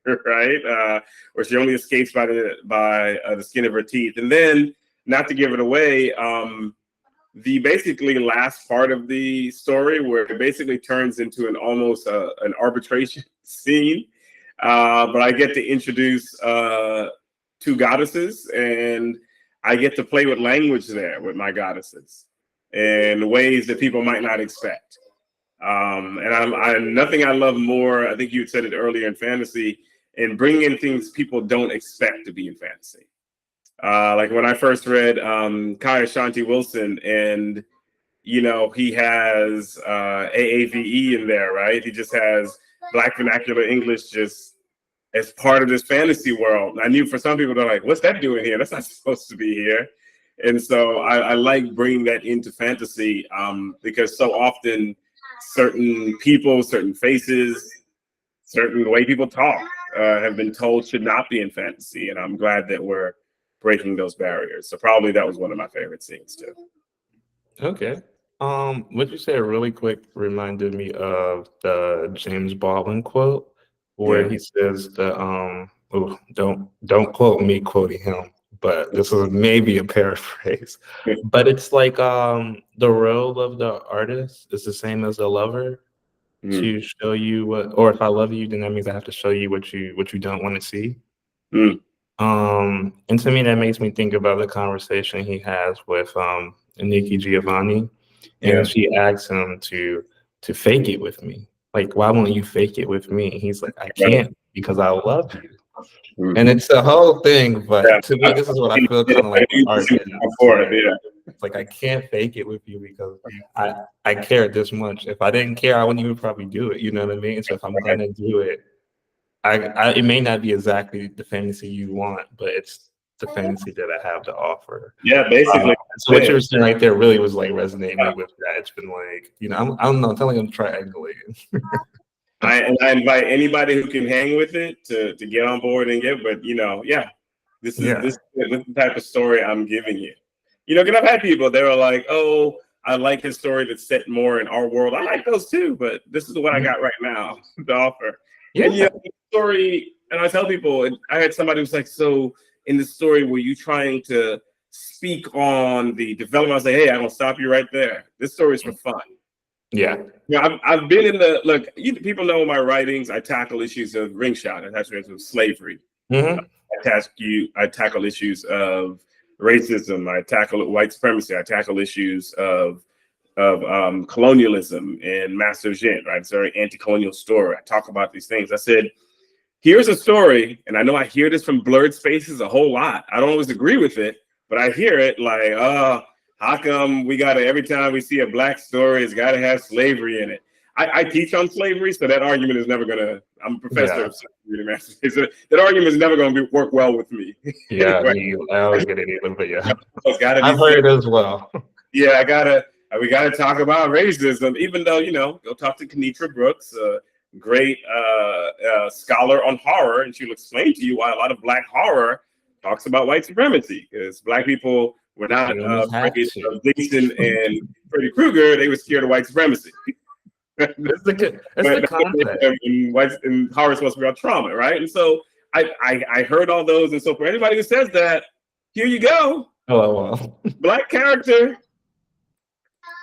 right? Or she only escapes by the skin of her teeth. And then, not to give it away, the basically last part of the story where it basically turns into an arbitration scene, but I get to introduce two goddesses, and I get to play with language there with my goddesses in ways that people might not expect. And I'm nothing I love more. I think you said it earlier in fantasy, and bringing in things people don't expect to be in fantasy. Like when I first read Kai Ashanti Wilson, and he has AAVE in there, right? He just has Black vernacular English just as part of this fantasy world. And I knew for some people they're like, "What's that doing here? That's not supposed to be here." And so I like bringing that into fantasy because so often certain people, certain faces, certain way people talk have been told should not be in fantasy, and I'm glad that we're breaking those barriers. So probably that was one of my favorite scenes too. Okay. What you said really quick reminded me of the James Baldwin quote where he says don't quote me quoting him, but this is maybe a paraphrase. But it's like the role of the artist is the same as the lover to show you what, or if I love you, then that means I have to show you what you don't want to see. And to me, that makes me think about the conversation he has with Nikki Giovanni, and she asks him to fake it with me. Like, why won't you fake it with me? He's like, I can't because I love you. And it's the whole thing, but to me, this is what I feel kind of like art is. It's like I can't fake it with you because I care this much. If I didn't care, I wouldn't even probably do it. You know what I mean? So if I'm gonna do it, it may not be exactly the fantasy you want, but it's the fantasy that I have to offer. Yeah, basically. So what you were saying right there really was like resonating with that. It's been like, I don't know, I'm telling them triangulating. I invite anybody who can hang with it to get on board and get, but this is the type of story I'm giving you. Because I've had people, they were like, "Oh, I like his story that's set more in our world." I like those too, but this is what I got right now to offer. Yeah. And the story, and I tell people, I had somebody who's like, "So in the story, were you trying to speak on the development?" I was like, "Hey, I'm gonna stop you right there. This story is for fun." Yeah. I've been in people know my writings. I tackle issues of ring shot, I tackle issues of slavery. I tackle issues of racism. I tackle white supremacy. I tackle issues of colonialism and master gent, right? It's a very anti-colonial story. I talk about these things. I said, here's a story, and I know I hear this from blurred spaces a whole lot. I don't always agree with it, but I hear it like, how come we gotta, every time we see a Black story, it's gotta have slavery in it? I teach on slavery, so that argument is never gonna, I'm a professor of slavery, so that argument is never gonna work well with me. Yeah, Anyway. I always get it either, but yeah. I've heard it as well. Yeah, we gotta talk about racism, even though, go talk to Kenitra Brooks, great scholar on horror, and she'll explain to you why a lot of Black horror talks about white supremacy, because Black people were not afraid of Dixon and Freddy Krueger. They were scared of white supremacy. That's the concept. And horror is supposed to be about trauma, right? And so I heard all those, and so for anybody who says that, here you go. Oh, well. Black character.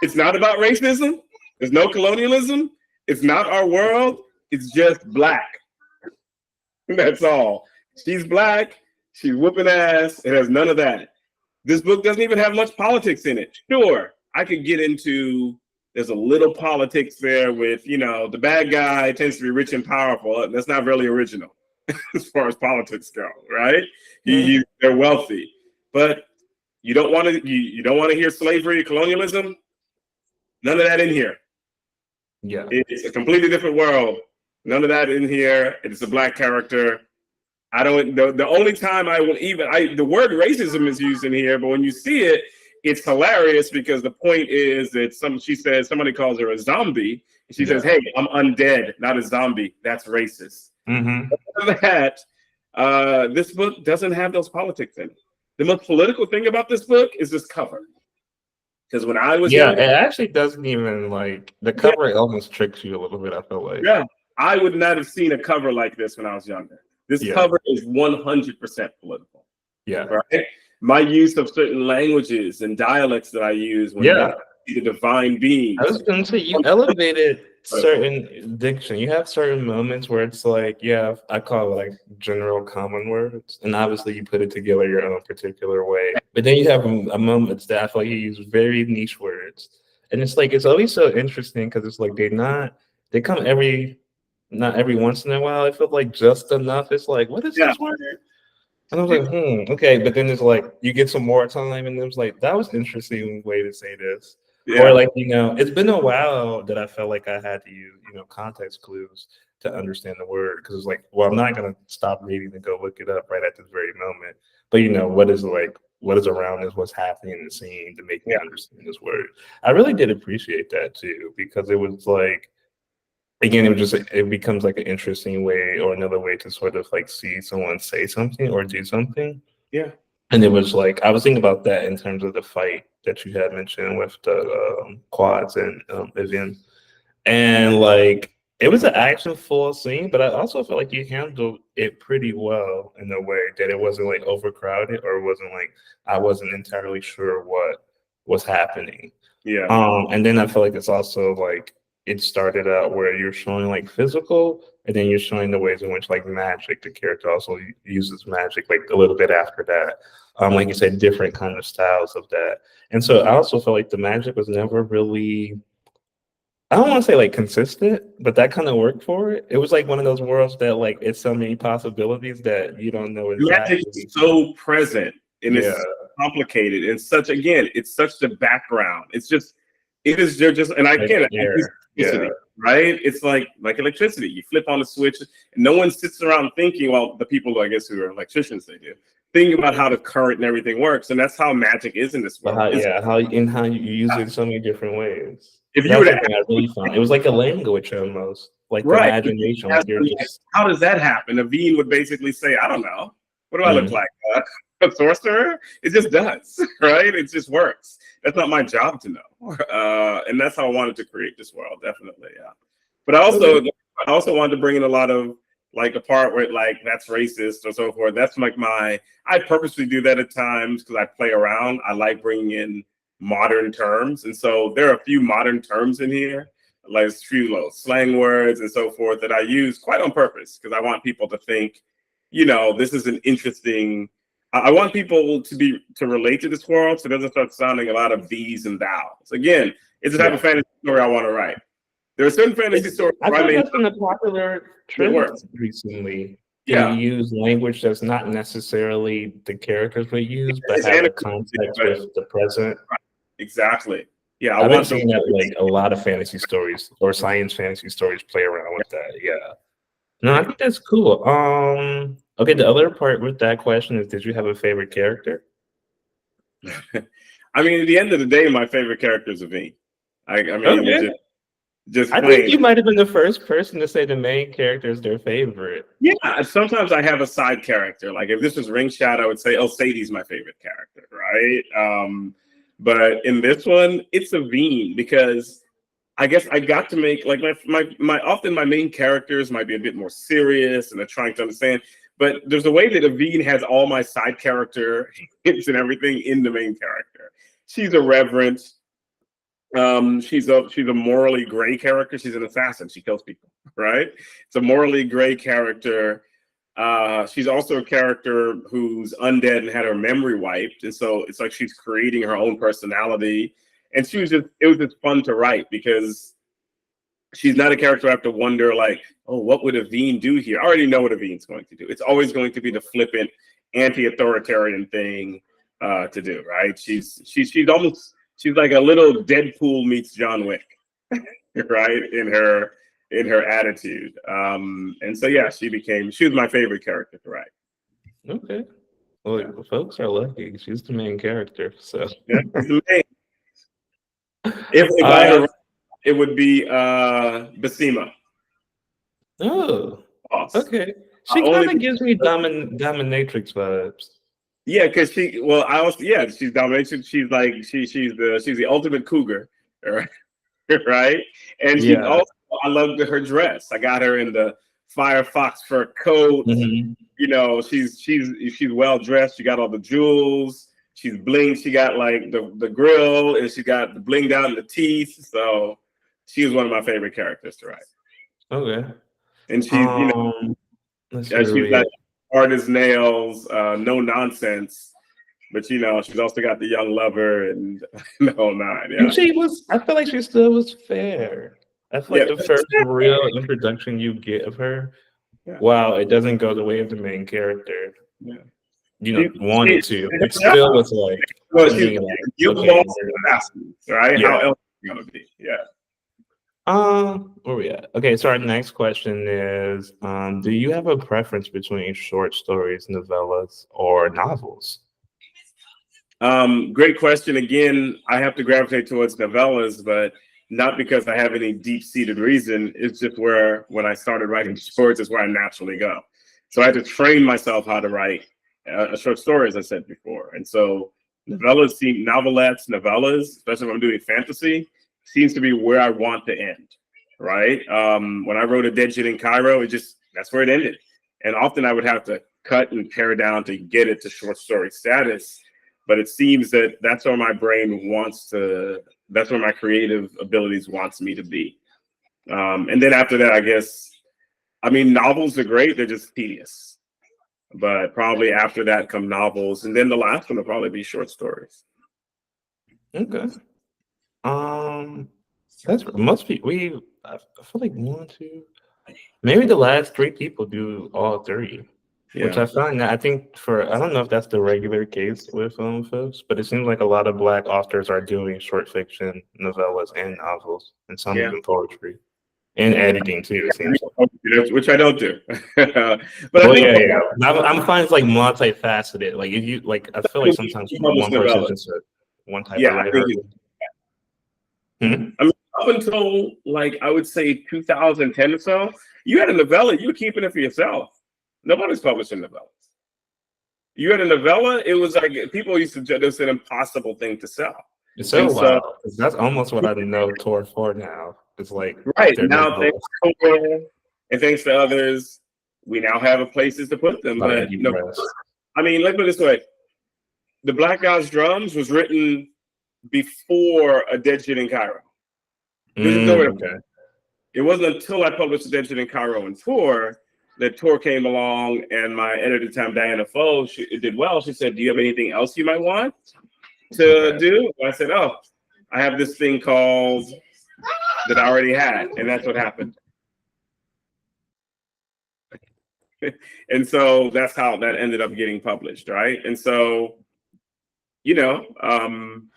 It's not about racism. There's no colonialism. It's not our world. It's just Black. That's all. She's Black. She's whooping ass. It has none of that. This book doesn't even have much politics in it. Sure, I could get into, there's a little politics there with, the bad guy tends to be rich and powerful. That's not really original as far as politics go, right? They're wealthy. But you don't want to hear slavery, colonialism? None of that in here. Yeah. It's a completely different world. None of that in here. It's a Black character. The only time I will the word racism is used in here, but when you see it, it's hilarious because the point is that somebody calls her a zombie, She says, "Hey, I'm undead, not a zombie. That's racist." That this book doesn't have those politics in it. The most political thing about this book is this cover. Because when I was Yeah, younger, it actually doesn't even like the cover almost tricks you a little bit, I feel like. yeah, I would not have seen a cover like this when I was younger. This cover is 100% political. Yeah. Right? My use of certain languages and dialects that I use when the divine beings. I was going to say, you elevated certain diction. You have certain moments where it's like, yeah, I call it like general common words. And obviously you put it together your own particular way. But then you have a moments that I feel like you use very niche words. And it's like, it's always so interesting because it's like they come not every once in a while. I feel like just enough. It's like, what is this word? And I was like, okay. But then it's like, you get some more time, and it was like, that was an interesting way to say this. Yeah. Or like, it's been a while that I felt like I had to use, context clues to understand the word. Because it's like, well, I'm not going to stop reading to go look it up right at this very moment. But, what is around this, what's happening in the scene to make me understand this word. I really did appreciate that too, because it was like, again, it becomes like an interesting way or another way to sort of like see someone say something or do something. Yeah. And it was like, I was thinking about that in terms of the fight that you had mentioned with the quads and Vivian. And like, it was an action full scene, but I also felt like you handled it pretty well in a way that it wasn't like overcrowded or it wasn't like, I wasn't entirely sure what was happening. Yeah. And then I feel like it's also like, it started out where you're showing like physical, and then you're showing the ways in which like magic, the character also uses magic like a little bit after that. Like you said, different kind of styles of that. And so I also felt like the magic was never really, I don't want to say like consistent, but that kind of worked for it. It was like one of those worlds that like it's so many possibilities that you don't know exactly. Magic is so present and it's complicated and it's such the background. It is just, and I get it. Right? It's like electricity. You flip on the switch, and no one sits around thinking. Well, the people I guess who are electricians, they do thinking about how the current and everything works, and that's how magic is in this world. How you use it in so many different ways. If you were to, I really found it was like a language almost, like the imagination. Like how does that happen? Aveen would basically say, "I don't know. What do I look like? A sorcerer?" It just does, right? It just works. That's not my job to know, and that's how I wanted to create this world. Definitely, yeah. But I also wanted to bring in a lot of like a part where like that's racist or so forth. That's like I purposely do that at times because I play around. I like bringing in modern terms, and so there are a few modern terms in here, like a few slang words and so forth that I use quite on purpose because I want people to think, this is an interesting. I want people to relate to this world, so it doesn't start sounding a lot of these and thous. Again, it's the type of fantasy story I want to write. There are certain fantasy stories. I think that's been a popular trend recently. Yeah, you use language that's not necessarily the characters we use, but have a context with the present. Exactly. Yeah, I've been seeing that like a lot of fantasy stories or science fantasy stories play around with that. Yeah. No, I think that's cool. Okay, the other part with that question is, did you have a favorite character? I mean, at the end of the day, my favorite character is Ivey. I mean, just I think you might have been the first person to say the main character is their favorite. Yeah, sometimes I have a side character. Like if this was Ring Shot, I would say, "Oh, Sadie's my favorite character," right? But in this one, it's Ivey because I guess I got to make like often my main characters might be a bit more serious and they're trying to understand. But there's a way that Ivey has all my side character hits and everything in the main character. She's irreverent. She's a morally gray character. She's an assassin. She kills people, right? It's a morally gray character. She's also a character who's undead and had her memory wiped, and so it's like she's creating her own personality. And it was just fun to write because she's not a character I have to wonder like, oh, what would Ivey do here? I already know what Aveen's going to do. It's always going to be the flippant, anti-authoritarian thing to do, right? She's like a little Deadpool meets John Wick, right? In her attitude. And so yeah, she was my favorite character to write. Okay. Well, folks are lucky. She's the main character. So yeah, she's the main. it would be Basima. Oh, Boss. okay. She Only kind of gives me dominatrix vibes. Yeah, because she's domination. She's like she's the ultimate cougar, right? And she's Yeah. also, I loved her dress. I got her in the Firefox fur coat. Mhm. You know, she's well dressed. She got all the jewels. She's blinged. She got like the grill, and she got the blinged out in the teeth. So she was one of my favorite characters to write. Okay. And she's Let's see where she's we like at. hard as nails, no nonsense. But she's also got the young lover and the whole nine. Yeah. And she was. I feel like she still was fair. I feel like the first real introduction you get of her. Yeah. Wow, it doesn't go the way of the main character. Yeah. Wanted to. It still was like. Well, me, she's like, okay, right? Yeah. How else is it gonna be? Yeah. Where we at? Okay, so our next question is, do you have a preference between short stories, novellas, or novels? Great question. Again, I have to gravitate towards novellas, but not because I have any deep-seated reason. It's just where when I started writing shorts is where I naturally go. So I had to train myself how to write a short story, as I said before. And so novelettes, novellas, especially if I'm doing fantasy, seems to be where I want to end, right? When I wrote A Dead Jit in Cairo, that's where it ended. And often I would have to cut and pare down to get it to short story status. But it seems that that's where my brain that's where my creative abilities wants me to be. And then after that, I guess, novels are great. They're just tedious. But probably after that come novels. And then the last one will probably be short stories. Okay. That's most people. I feel like one, two, maybe the last three people do all three. Yeah. Which I find that I think I don't know if that's the regular case with folks, but it seems like a lot of Black authors are doing short fiction, novellas, and novels, and some even poetry, and editing too. It seems like. Which I don't do. But I'm finding it's like multifaceted. Like if you like, I feel like sometimes one person is just one type of writer. Up until like I would say 2010 or so, you had a novella, you were keeping it for yourself. Nobody's publishing novellas. You had a novella, it was like people used to judge it was an impossible thing to sell. It's so wild. That's almost what I know Tor for now. It's like right now, thanks to Tor and thanks to others, we now have places to put them. But let me put it this way: The Black God's Drums was written before A Dead Jit in Cairo. It wasn't until I published A Dead Jit in Cairo and Tor that Tor came along, and my editor at the time, Diana Foe, it did well. She said, "Do you have anything else you might want to do?" And I said, "Oh, I have this thing called that I already had," and that's what happened. And so that's how that ended up getting published, right? And so, I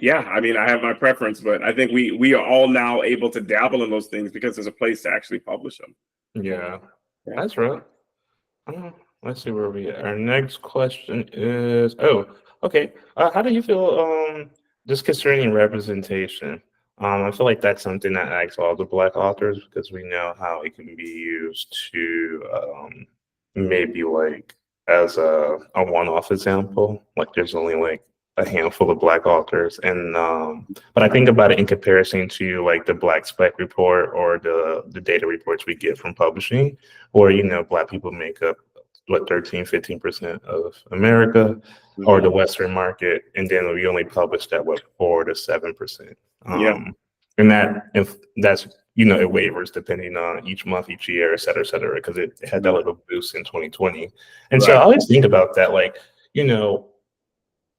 have my preference, but I think we are all now able to dabble in those things because there's a place to actually publish them. Yeah. That's right. Let's see where we are. Our next question is, okay. How do you feel just concerning representation? I feel like that's something that asks all the Black authors because we know how it can be used to maybe like as a one-off example. Like there's only like a handful of Black authors, and but I think about it in comparison to like the Black Spec report or the data reports we get from publishing, where Black people make up 13-15% of America or the Western market, and then we only publish that 4 to 7%. And that's it wavers depending on each month, each year, et cetera, because it had that little boost in 2020. And so I always think about that, like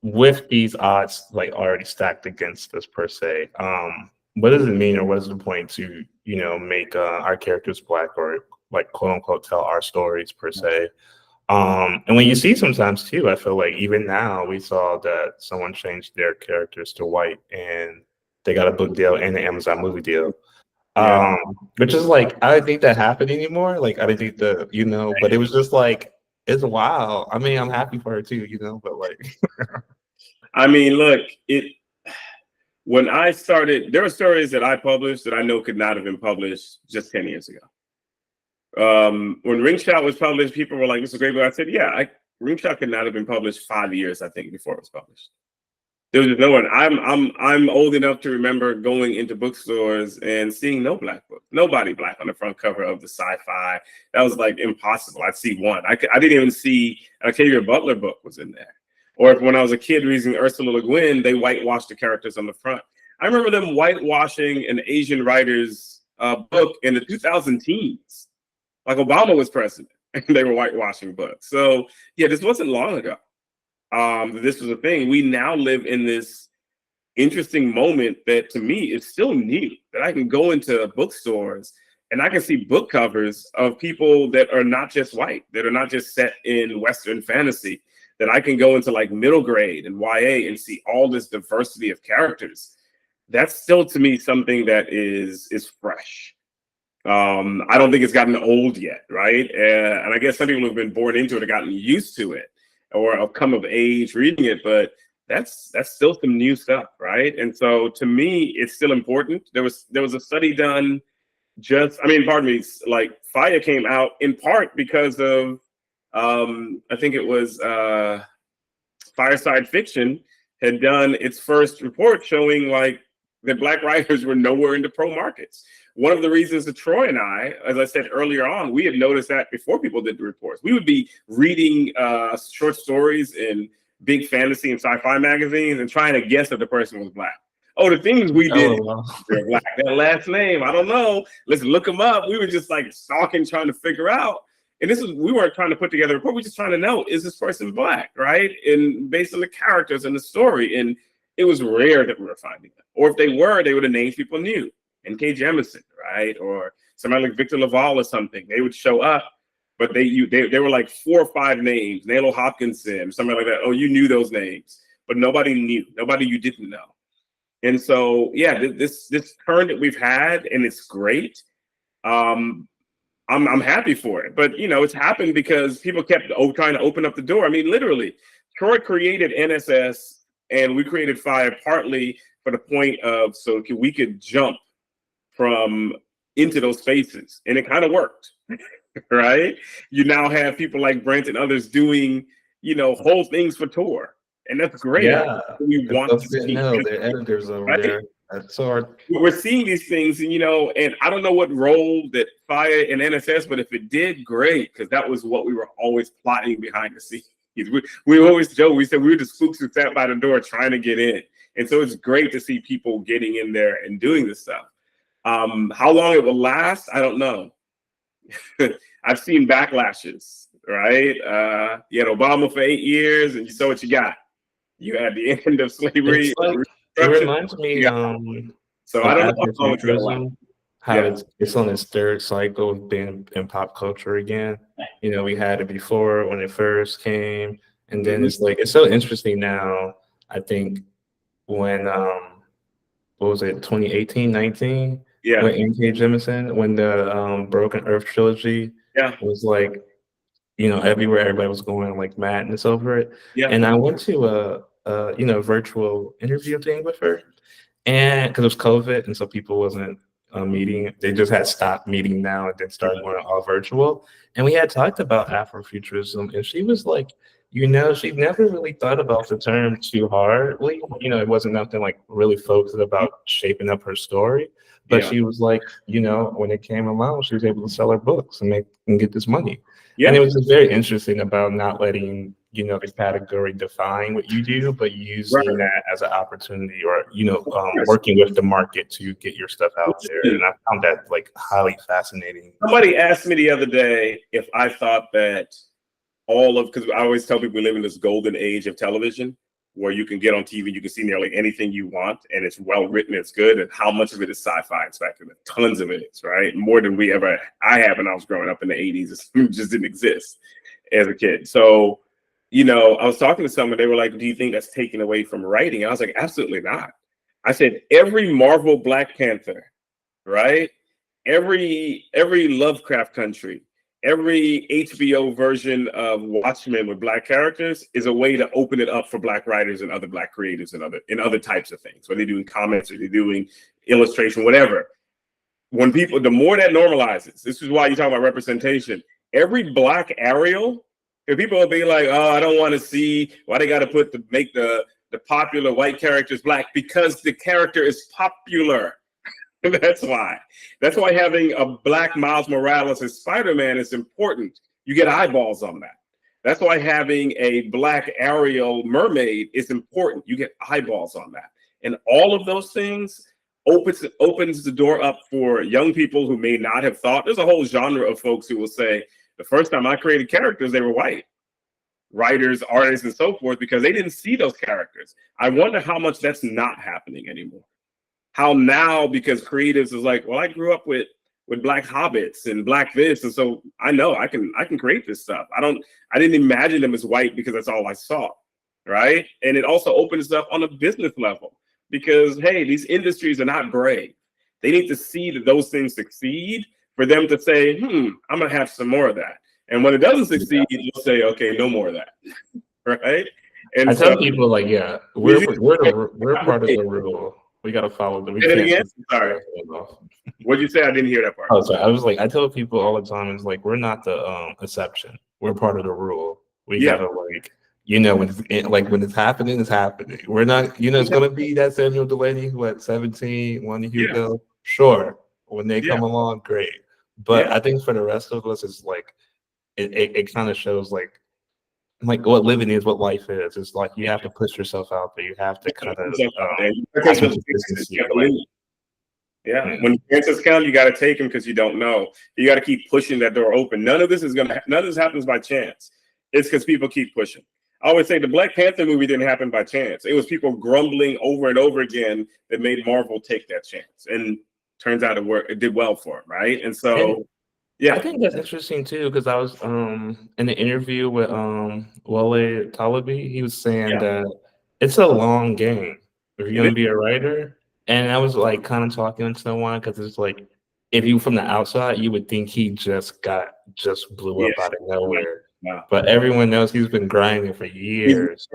with these odds like already stacked against us per se, what does it mean, or what is the point to make our characters Black, or like quote unquote tell our stories per se? And when you see sometimes too, I feel like even now we saw that someone changed their characters to white and they got a book deal and an Amazon movie deal. Which is like, I didn't think that happened anymore. Like I didn't think but it was just like, it's wild. I mean, I'm happy for her too, but like look, when I started, there were stories that I published that I know could not have been published just 10 years ago. When Ring Shot was published, people were like, "This is a great book." I said, "Yeah, Ring Shot could not have been published 5 years, I think, before it was published." There was just no one. I'm old enough to remember going into bookstores and seeing no black book, nobody black on the front cover of the sci-fi. That was like impossible. I'd see one. I didn't even see an Octavia Butler book was in there. Or if when I was a kid reading Ursula Le Guin, they whitewashed the characters on the front. I remember them whitewashing an Asian writer's book in the 2000 teens. Like Obama was president, and they were whitewashing books. So yeah, this wasn't long ago. This was a thing. We now live in this interesting moment that to me is still new, that I can go into bookstores and I can see book covers of people that are not just white, that are not just set in Western fantasy, that I can go into like middle grade and YA and see all this diversity of characters. That's still to me something that is fresh. I don't think it's gotten old yet, right? And I guess some people have been born into it or gotten used to it or have come of age reading it, but that's still some new stuff, right? And so to me, it's still important. There was a study done pardon me, like Fiyah came out in part because of I think it was Fireside Fiction had done its first report showing like that Black writers were nowhere in the pro markets. One of the reasons that Troy and I, as I said earlier on, we had noticed that before people did the reports. We would be reading short stories in big fantasy and sci-fi magazines and trying to guess if the person was Black. Oh, the things we did, they're Black. Their last name, I don't know. Let's look them up. We were just like stalking, trying to figure out. And we weren't trying to put together a report. We were just trying to know, is this person Black, right? And based on the characters and the story. And it was rare that we were finding them. Or if they were, they would have named people new. N.K. Jemisin, right? Or somebody like Victor Laval or something. They would show up, but they were like 4 or 5 names. Nalo Hopkinson, somebody like that. Oh, you knew those names, but nobody knew. Nobody you didn't know. And so, yeah, this turn that we've had, and it's great. I'm happy for it, but you know, it's happened because people kept trying to open up the door. I mean, literally, Troy created NSS, and we created Fiyah partly for the point of so we could jump from into those spaces, and it kind of worked, right? You now have people like Brent and others doing, you know, whole things for Tor, and that's great. Yeah, we want to see their editors over right? there. That's our. We're seeing these things, and you know, and I don't know what role that Fiyah and NSS, but if it did, great, because that was what we were always plotting behind the scenes. We always joke. We said we were the spooks who sat by the door trying to get in, and so it's great to see people getting in there and doing this stuff. How long it will last, I don't know. I've seen backlashes, right? You had Obama for 8 years, and you saw what you got. You had the end of slavery. It reminds me. So I don't know how long it's gonna last. How it's on its third cycle of being in pop culture again. You know, we had it before when it first came, and then it's like it's so interesting now. I think when what was it, 2018, 19? Yeah. With N.K. Jemisin, when the Broken Earth trilogy was like, you know, everywhere, everybody was going like madness over it. Yeah. And I went to a virtual interview thing with her, and because it was COVID, and so people wasn't meeting. They just had stopped meeting now and then started going all virtual. And we had talked about Afrofuturism, and she was like, you know, she never really thought about the term too hardly. You know, it wasn't nothing like really focused about shaping up her story. But she was like, you know, when it came along, she was able to sell her books and get this money. Yeah. And it was just very interesting about not letting, you know, the category define what you do, but using that as an opportunity or, you know, working with the market to get your stuff out there. And I found that like highly fascinating. Somebody asked me the other day if I thought that because I always tell people we live in this golden age of television where you can get on TV, you can see nearly anything you want, and it's well written, it's good, and how much of it is sci-fi and speculative? Tons of it is, right? More than I had when I was growing up in the 80s. It just didn't exist as a kid. So, you know, I was talking to someone, they were like, do you think that's taken away from writing? And I was like, absolutely not. I said, every Marvel Black Panther, right? Every Lovecraft country, every HBO version of Watchmen with Black characters is a way to open it up for Black writers and other Black creatives and other types of things, whether they're doing comics or they're doing illustration, whatever. When people, the more that normalizes, this is why you talk about representation. Every Black Ariel, if people will be like, oh, I don't want to see why they got to make the popular white characters Black, because the character is popular. That's why. That's why having a Black Miles Morales as Spider-Man is important. You get eyeballs on that. That's why having a Black Ariel mermaid is important. You get eyeballs on that. And all of those things opens the door up for young people who may not have thought. There's a whole genre of folks who will say, the first time I created characters, they were white. Writers, artists, and so forth, because they didn't see those characters. I wonder how much that's not happening anymore. How now, because creatives is like, well, I grew up with Black hobbits and Black this, and so I know I can create this stuff. I didn't imagine them as white because that's all I saw, right? And it also opens up on a business level because, hey, these industries are not gray. They need to see that those things succeed for them to say, I'm gonna have some more of that. And when it doesn't succeed, you'll say, okay, no more of that, right? And I tell people like, yeah, we're part of the rule. We gotta follow them. Sorry. What'd you say? I didn't hear that part. Oh, sorry. I was like, I tell people all the time, it's like we're not the exception. We're part of the rule. We gotta like, when it's happening, it's happening. We're not, it's gonna be that Samuel Delaney who at 17 won the Hugo. Sure, when they come along, great. But I think for the rest of us, it's like it kind of shows like what living is, what life is. It's like you have to push yourself out there. You have to kind of when chances come, you got to take them because you don't know. You got to keep pushing that door open. None of this happens by chance. It's because people keep pushing. I always say the Black Panther movie didn't happen by chance. It was people grumbling over and over again that made Marvel take that chance, and turns out it did well for it, right? And so. Yeah, I think that's interesting too, because I was in an interview with Wale Talabi. He was saying that it's a long game if you're gonna be a writer. And I was like kind of talking to someone because it's like if you from the outside, you would think he just blew up out of nowhere. Wow. But everyone knows he's been grinding for years.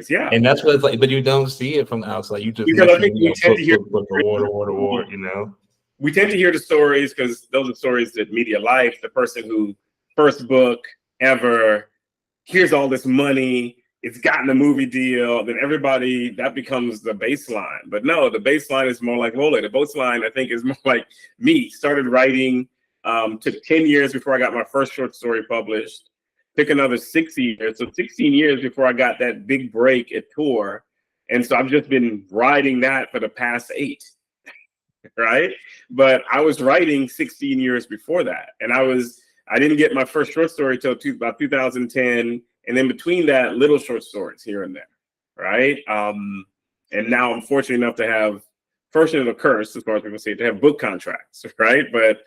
Yeah. And that's what it's like, but you don't see it from the outside. You just because I think we tend to hear water. We tend to hear the stories because those are stories that media likes. The person who first book ever, here's all this money, it's gotten a movie deal, then everybody, that becomes the baseline. But no, the baseline is more like Wole. The baseline, I think, is more like me. Started writing, took 10 years before I got my first short story published. Took another 6 years. So 16 years before I got that big break at Tour. And so I've just been riding that for the past 8. Right? But I was writing 16 years before that. And I didn't get my first short story till about 2010. And then between that, little short stories here and there. Right? And now I'm fortunate enough to have, fortunate or curse, as far as people say, to have book contracts. Right? But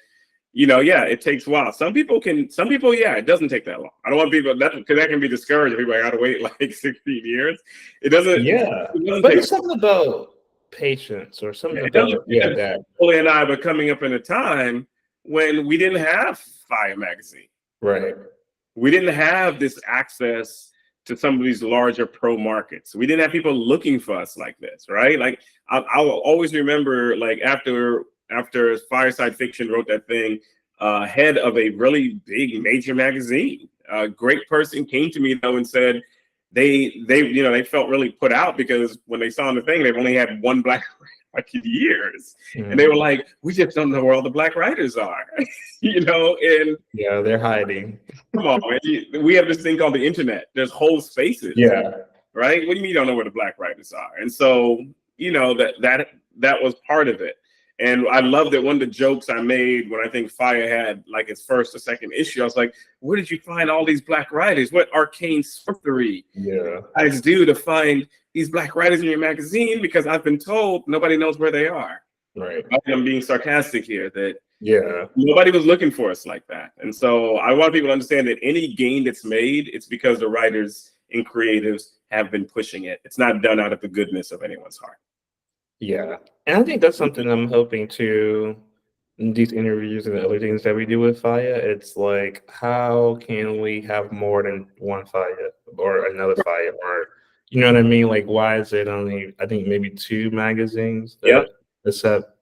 it takes a while. Some people, it doesn't take that long. I don't want people because that can be discouraging. People gotta wait like 16 years. It doesn't. Yeah, but it's something about patience or something about that. Wole and I were coming up in a time when we didn't have Fiyah magazine. Right. We didn't have this access to some of these larger pro markets. We didn't have people looking for us like this, right? Like I'll always remember, like after Fireside Fiction wrote that thing, head of a really big major magazine, a great person came to me though and said they felt really put out because when they saw the thing, they've only had one Black writer in years, and they were like, we just don't know where all the Black writers are, and they're hiding. Come on, man. We have this thing called the internet. There's whole spaces. Yeah. Right? What do you mean you don't know where the Black writers are? And so, that was part of it. And I love that one of the jokes I made when I think Fiyah had like its first or second issue, I was like, where did you find all these Black writers? What arcane sorcery guys do to find these Black writers in your magazine? Because I've been told nobody knows where they are. Right. I'm being sarcastic here that nobody was looking for us like that. And so I want people to understand that any gain that's made, it's because the writers and creatives have been pushing it. It's not done out of the goodness of anyone's heart. Yeah. And I think that's something I'm hoping to these interviews and the other things that we do with Fiyah, it's like, how can we have more than one Fiyah or another Fiyah, or you know what I mean? Like, why is it only, I think maybe two magazines Yep. that accept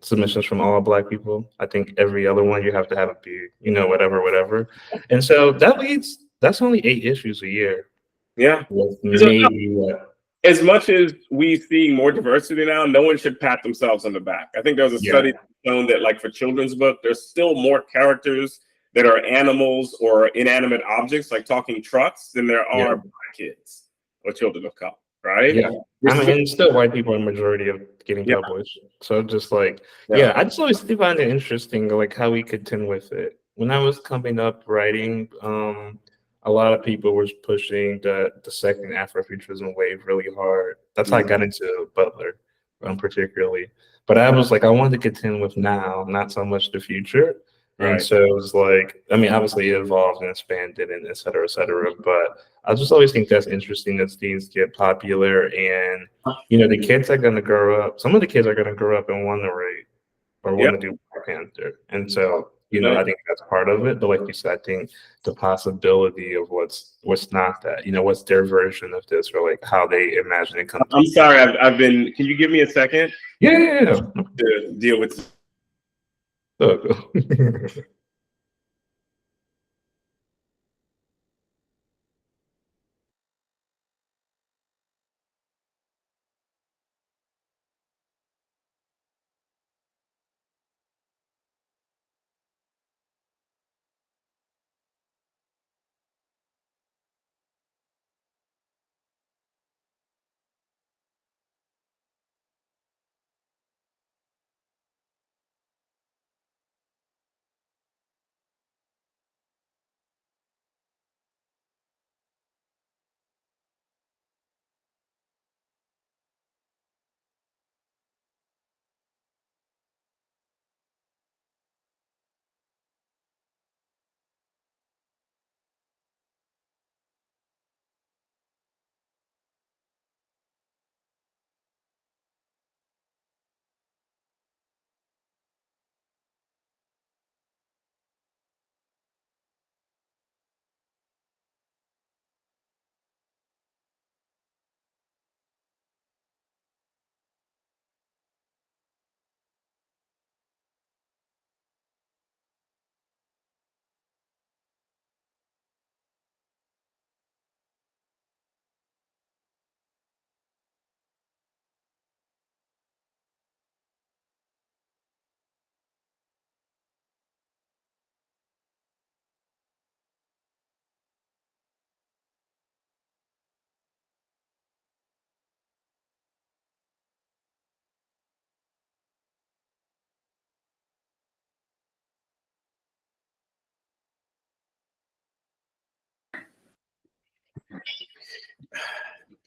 submissions from all Black people? I think every other one you have to have a be, you know, whatever. And so that's only 8 issues a year Yeah. with So, maybe what? as much as we see more diversity now, no one should pat themselves on the back. I think there was a study shown that, like, for children's book, there's still more characters that are animals or inanimate objects, like talking trucks, than there are Black kids or children of color, right? Yeah. I mean, and still white people are the majority of getting published. So just like, I just always find it interesting, like how we contend with it. When I was coming up writing, a lot of people were pushing the second Afrofuturism wave really hard. That's how I got into Butler, particularly. But I was like, I wanted to contend with now, not so much the future. And so it was like, I mean, obviously it evolved and expanded and et cetera, but I just always think that's interesting as things get popular, and you know, the kids are gonna grow up. Some of the kids are gonna grow up and want to write or want to do Black Panther, and so you know, I think that's part of it. But like you said, I think the possibility of what's not that, you know, what's their version of this, or like how they imagine it comes. I'm sorry, I've been. Can you give me a second? Yeah. To deal with.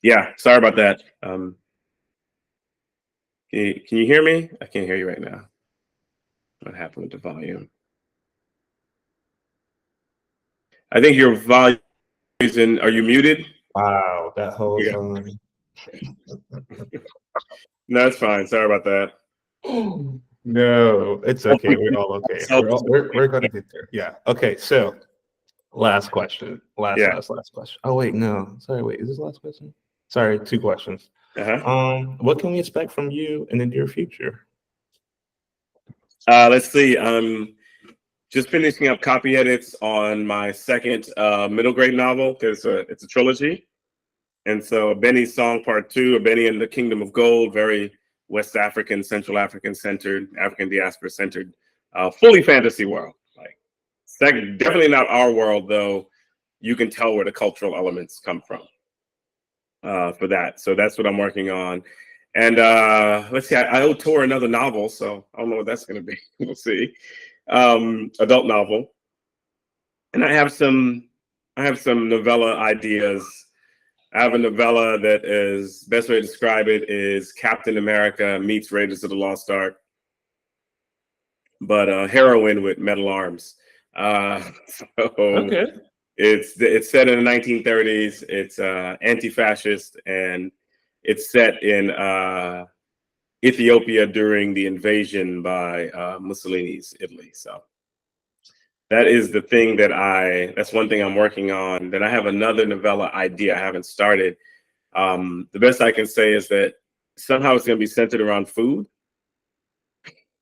Yeah, sorry about that. Can you hear me? I can't hear you right now. What happened with the volume? I think your volume is in. Are you muted? Wow, that whole time. No, that's fine. Sorry about that. No, it's okay. We're all okay. We're gonna get there. Yeah. Okay. So, last question. Last question. Oh wait, no. Sorry. Wait, is this the last question? Sorry, 2 questions. What can we expect from you in the near future? Let's see. Just finishing up copy edits on my second middle grade novel, because it's a trilogy. And so Benny's Song Part 2, Benny and the Kingdom of Gold, very West African, Central African centered, African diaspora centered, fully fantasy world. Like, definitely not our world, though. You can tell where the cultural elements come from for that. So that's what I'm working on. And let's see, I owe Tor another novel, so I don't know what that's going to be. We'll see. Adult novel. And I have some novella ideas. I have a novella that is, best way to describe it is Captain America meets Raiders of the Lost Ark, but a heroine with metal arms. Okay. It's set in the 1930s. It's anti-fascist, and it's set in Ethiopia during the invasion by Mussolini's Italy. So that is the thing that's one thing I'm working on. Then I have another novella idea I haven't started. The best I can say is that somehow it's going to be centered around food,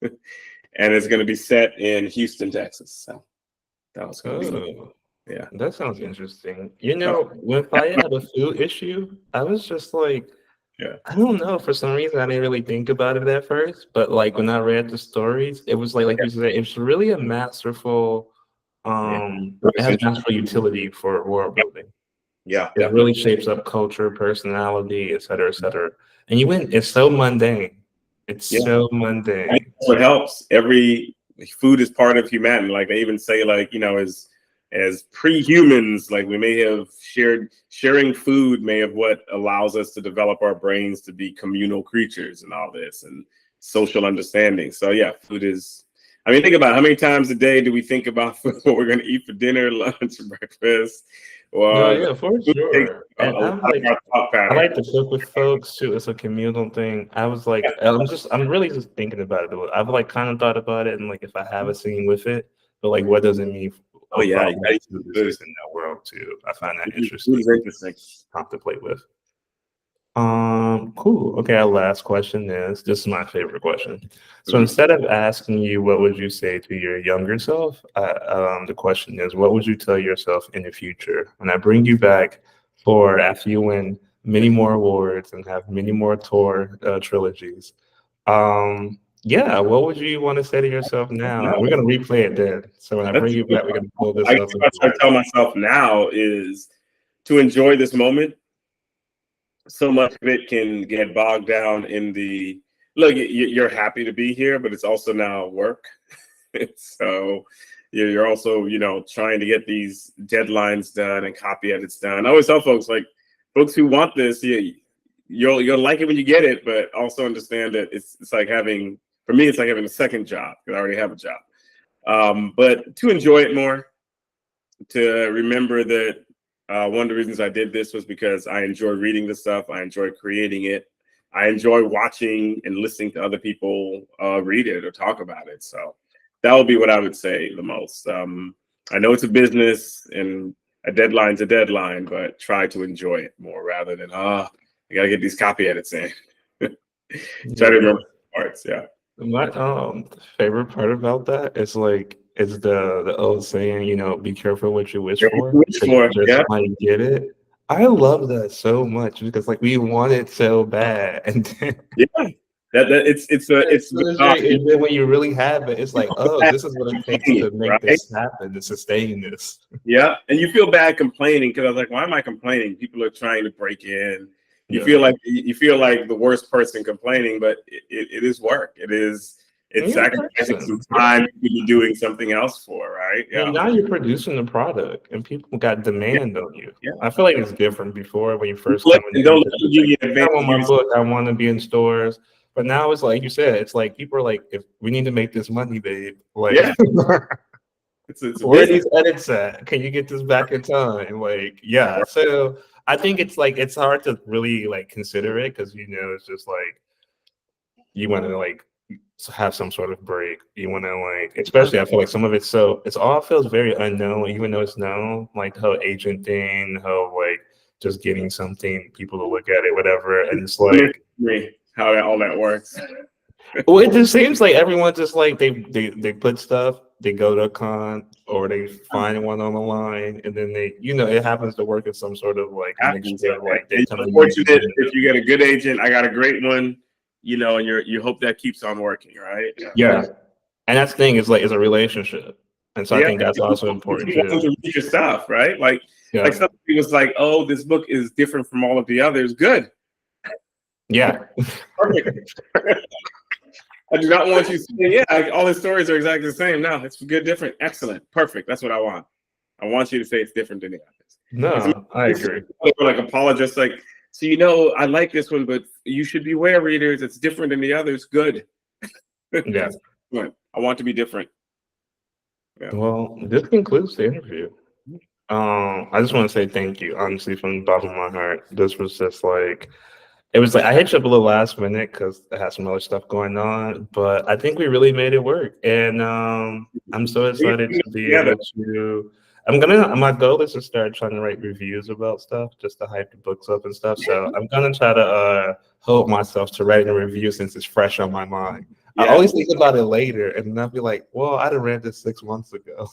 and it's going to be set in Houston, Texas. So that was going to be, Oh, yeah. that sounds interesting. You know, when Fiyah had a food issue, I was just like, Yeah. I don't know. For some reason, I didn't really think about it at first. But like when I read the stories, it was like you said, it's really a masterful. It has masterful utility for world building. Yeah, It really shapes up culture, personality, et cetera, et cetera. And you win. It's so mundane. It's Yeah. so I mundane. think that's what helps. Every food is part of humanity. Like they even say, like, you know, as pre-humans, like we may have sharing food may have what allows us to develop our brains to be communal creatures and all this and social understanding. So yeah, food is, I mean, think about it. How many times a day do we think about food, what we're going to eat for dinner, lunch, breakfast? No, Well, yeah, for food takes sure. a And lot I'm of like, our thought I pattern. like to cook with folks too. It's a communal thing. I was like, I'm really just thinking about it. I've like kind of thought about it, and like if I have a scene with it, but like what does it mean Oh yeah, about you what gotta food eat is food. in that world too? I find that Food interesting is to interesting. contemplate with. Cool. Okay, our last question is this is my favorite question. So Mhm. instead of asking you what would you say to your younger self, the question is what would you tell yourself in the future? And I bring you back for after you win many more awards and have many more tour trilogies. Yeah, what would you want to say to yourself now? And we're gonna replay it then. So when I bring That's you back, we're gonna pull this I up guess and what I try to tell myself now is to enjoy this moment. So much of it can get bogged down in the look. You're happy to be here, but it's also now work. So you're also, you know, trying to get these deadlines done and copy edits done. I always tell folks, like, folks who want this, you'll like it when you get it, but also understand that it's like having, for me, it's like having a second job because I already have a job. But to enjoy it more, to remember that one of the reasons I did this was because I enjoy reading the stuff, I enjoy creating it, I enjoy watching and listening to other people read it or talk about it. So that would be what I would say the most. I know it's a business and a deadline's a deadline, but try to enjoy it more rather than I gotta get these copy edits in. Try to remember parts, yeah. My favorite part about that is like it's the old saying, you know, be careful what you wish for, Wish 'cause for, you just yeah. might get it. I love that so much because like we want it so bad, and then Yeah. That it's and then when you really have it, it's like, oh, this is what it takes to make right? this happen, to sustain this. Yeah, and you feel bad complaining because I was like, why am I complaining? People are trying to break in. You Yeah. feel like the worst person complaining, but it is work. It's You're a sacrificing some person. time to be doing something else for, right? And Yeah. now you're producing the product, and people got Yeah. demand on you. Yeah. I feel like it's different before when you first Let- come And into don't it. let It's them give like, you an I advantage. want my book. I want to be in stores. But now it's like you said. It's like people are like, if we need to make this money, babe. Like, Yeah, it's a where are business. these edits at? Can you get this back in time? Like, yeah. So I think it's like it's hard to really like consider it because you know it's just like you want to like have some sort of break. You want to like, especially I feel like some of it's so it's all feels very unknown, even though it's known. Like the whole agent thing, how like just getting something, people to look at it, whatever, and it's like, Me, how all that works. well, it just seems like everyone just like they put stuff, they go to a con or they find one on the line, and then they, you know, it happens to work in some sort of like Happens. mixture of like they And come you're to fortunate you. if you get a good agent. I got a great one, you know, and you hope that keeps on working, right? Yeah, and that's the thing is like it's a relationship, and so I Yeah, think that's also important you want them too. to read your stuff, right? Yeah, Like somebody was like, "Oh, this book is different from all of the others." Good, yeah. perfect. I do not want you saying, "Yeah, all his stories are exactly the same." No, it's good, different, excellent, perfect. That's what I want. I want you to say it's different than the others. No, I It's agree. like apologists, like, so you know, I like this one, but you should beware, readers. It's different than the others. Good. Yeah. Good. I want to be different. Yeah. Well, this concludes the interview. I just want to say thank you, honestly, from the bottom of my heart. This was just like It was like I hit you up a little last minute because I had some other stuff going on, but I think we really made it work, and I'm so excited to be able to. My goal is to start trying to write reviews about stuff, just to hype the books up and stuff. So I'm gonna try to hold myself to writing a review since it's fresh on my mind. I always think about it later, and then I'll be like, "Well, I'd have read this 6 months ago."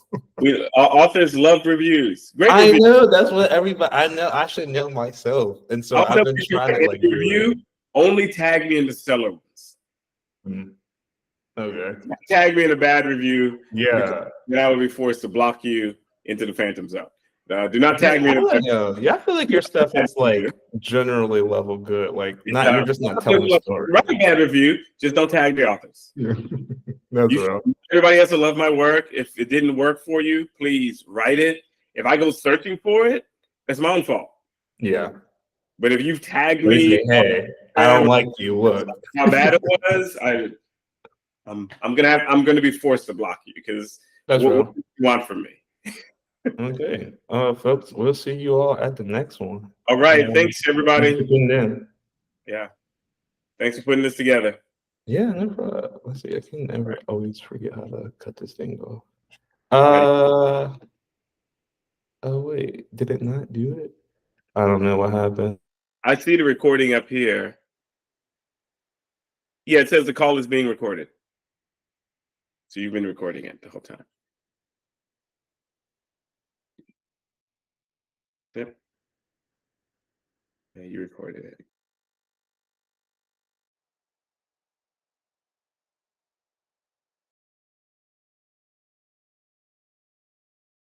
Authors love reviews. Great I reviews. know that's what everybody. I know I should know myself, and so I've been trying to like review. Only tag me in the stellar ones. Okay. Tag me in a bad review. Yeah. Then I will be forced to block you into the Phantom Zone. Do not tag me. Yeah, I feel like your stuff is like generally level good. Like, you're just not telling a story. Write a bad review. Just don't tag the authors. That's real. Everybody has to love my work. If it didn't work for you, please write it. If I go searching for it, that's my own fault. Yeah. But if you've tagged me, hey, I don't like you. Look how bad it was. I'm gonna be forced to block you because that's what do you want from me? Okay, folks, we'll see you all at the next one. All right, thanks everybody. Yeah, thanks for putting this together. Yeah, no problem. Let's see. I can never always forget how to cut this thing off. Oh wait, did it not do it? I don't know what happened. I see the recording up here. Yeah, it says the call is being recorded. So you've been recording it the whole time. Yep. Yeah, you recorded it.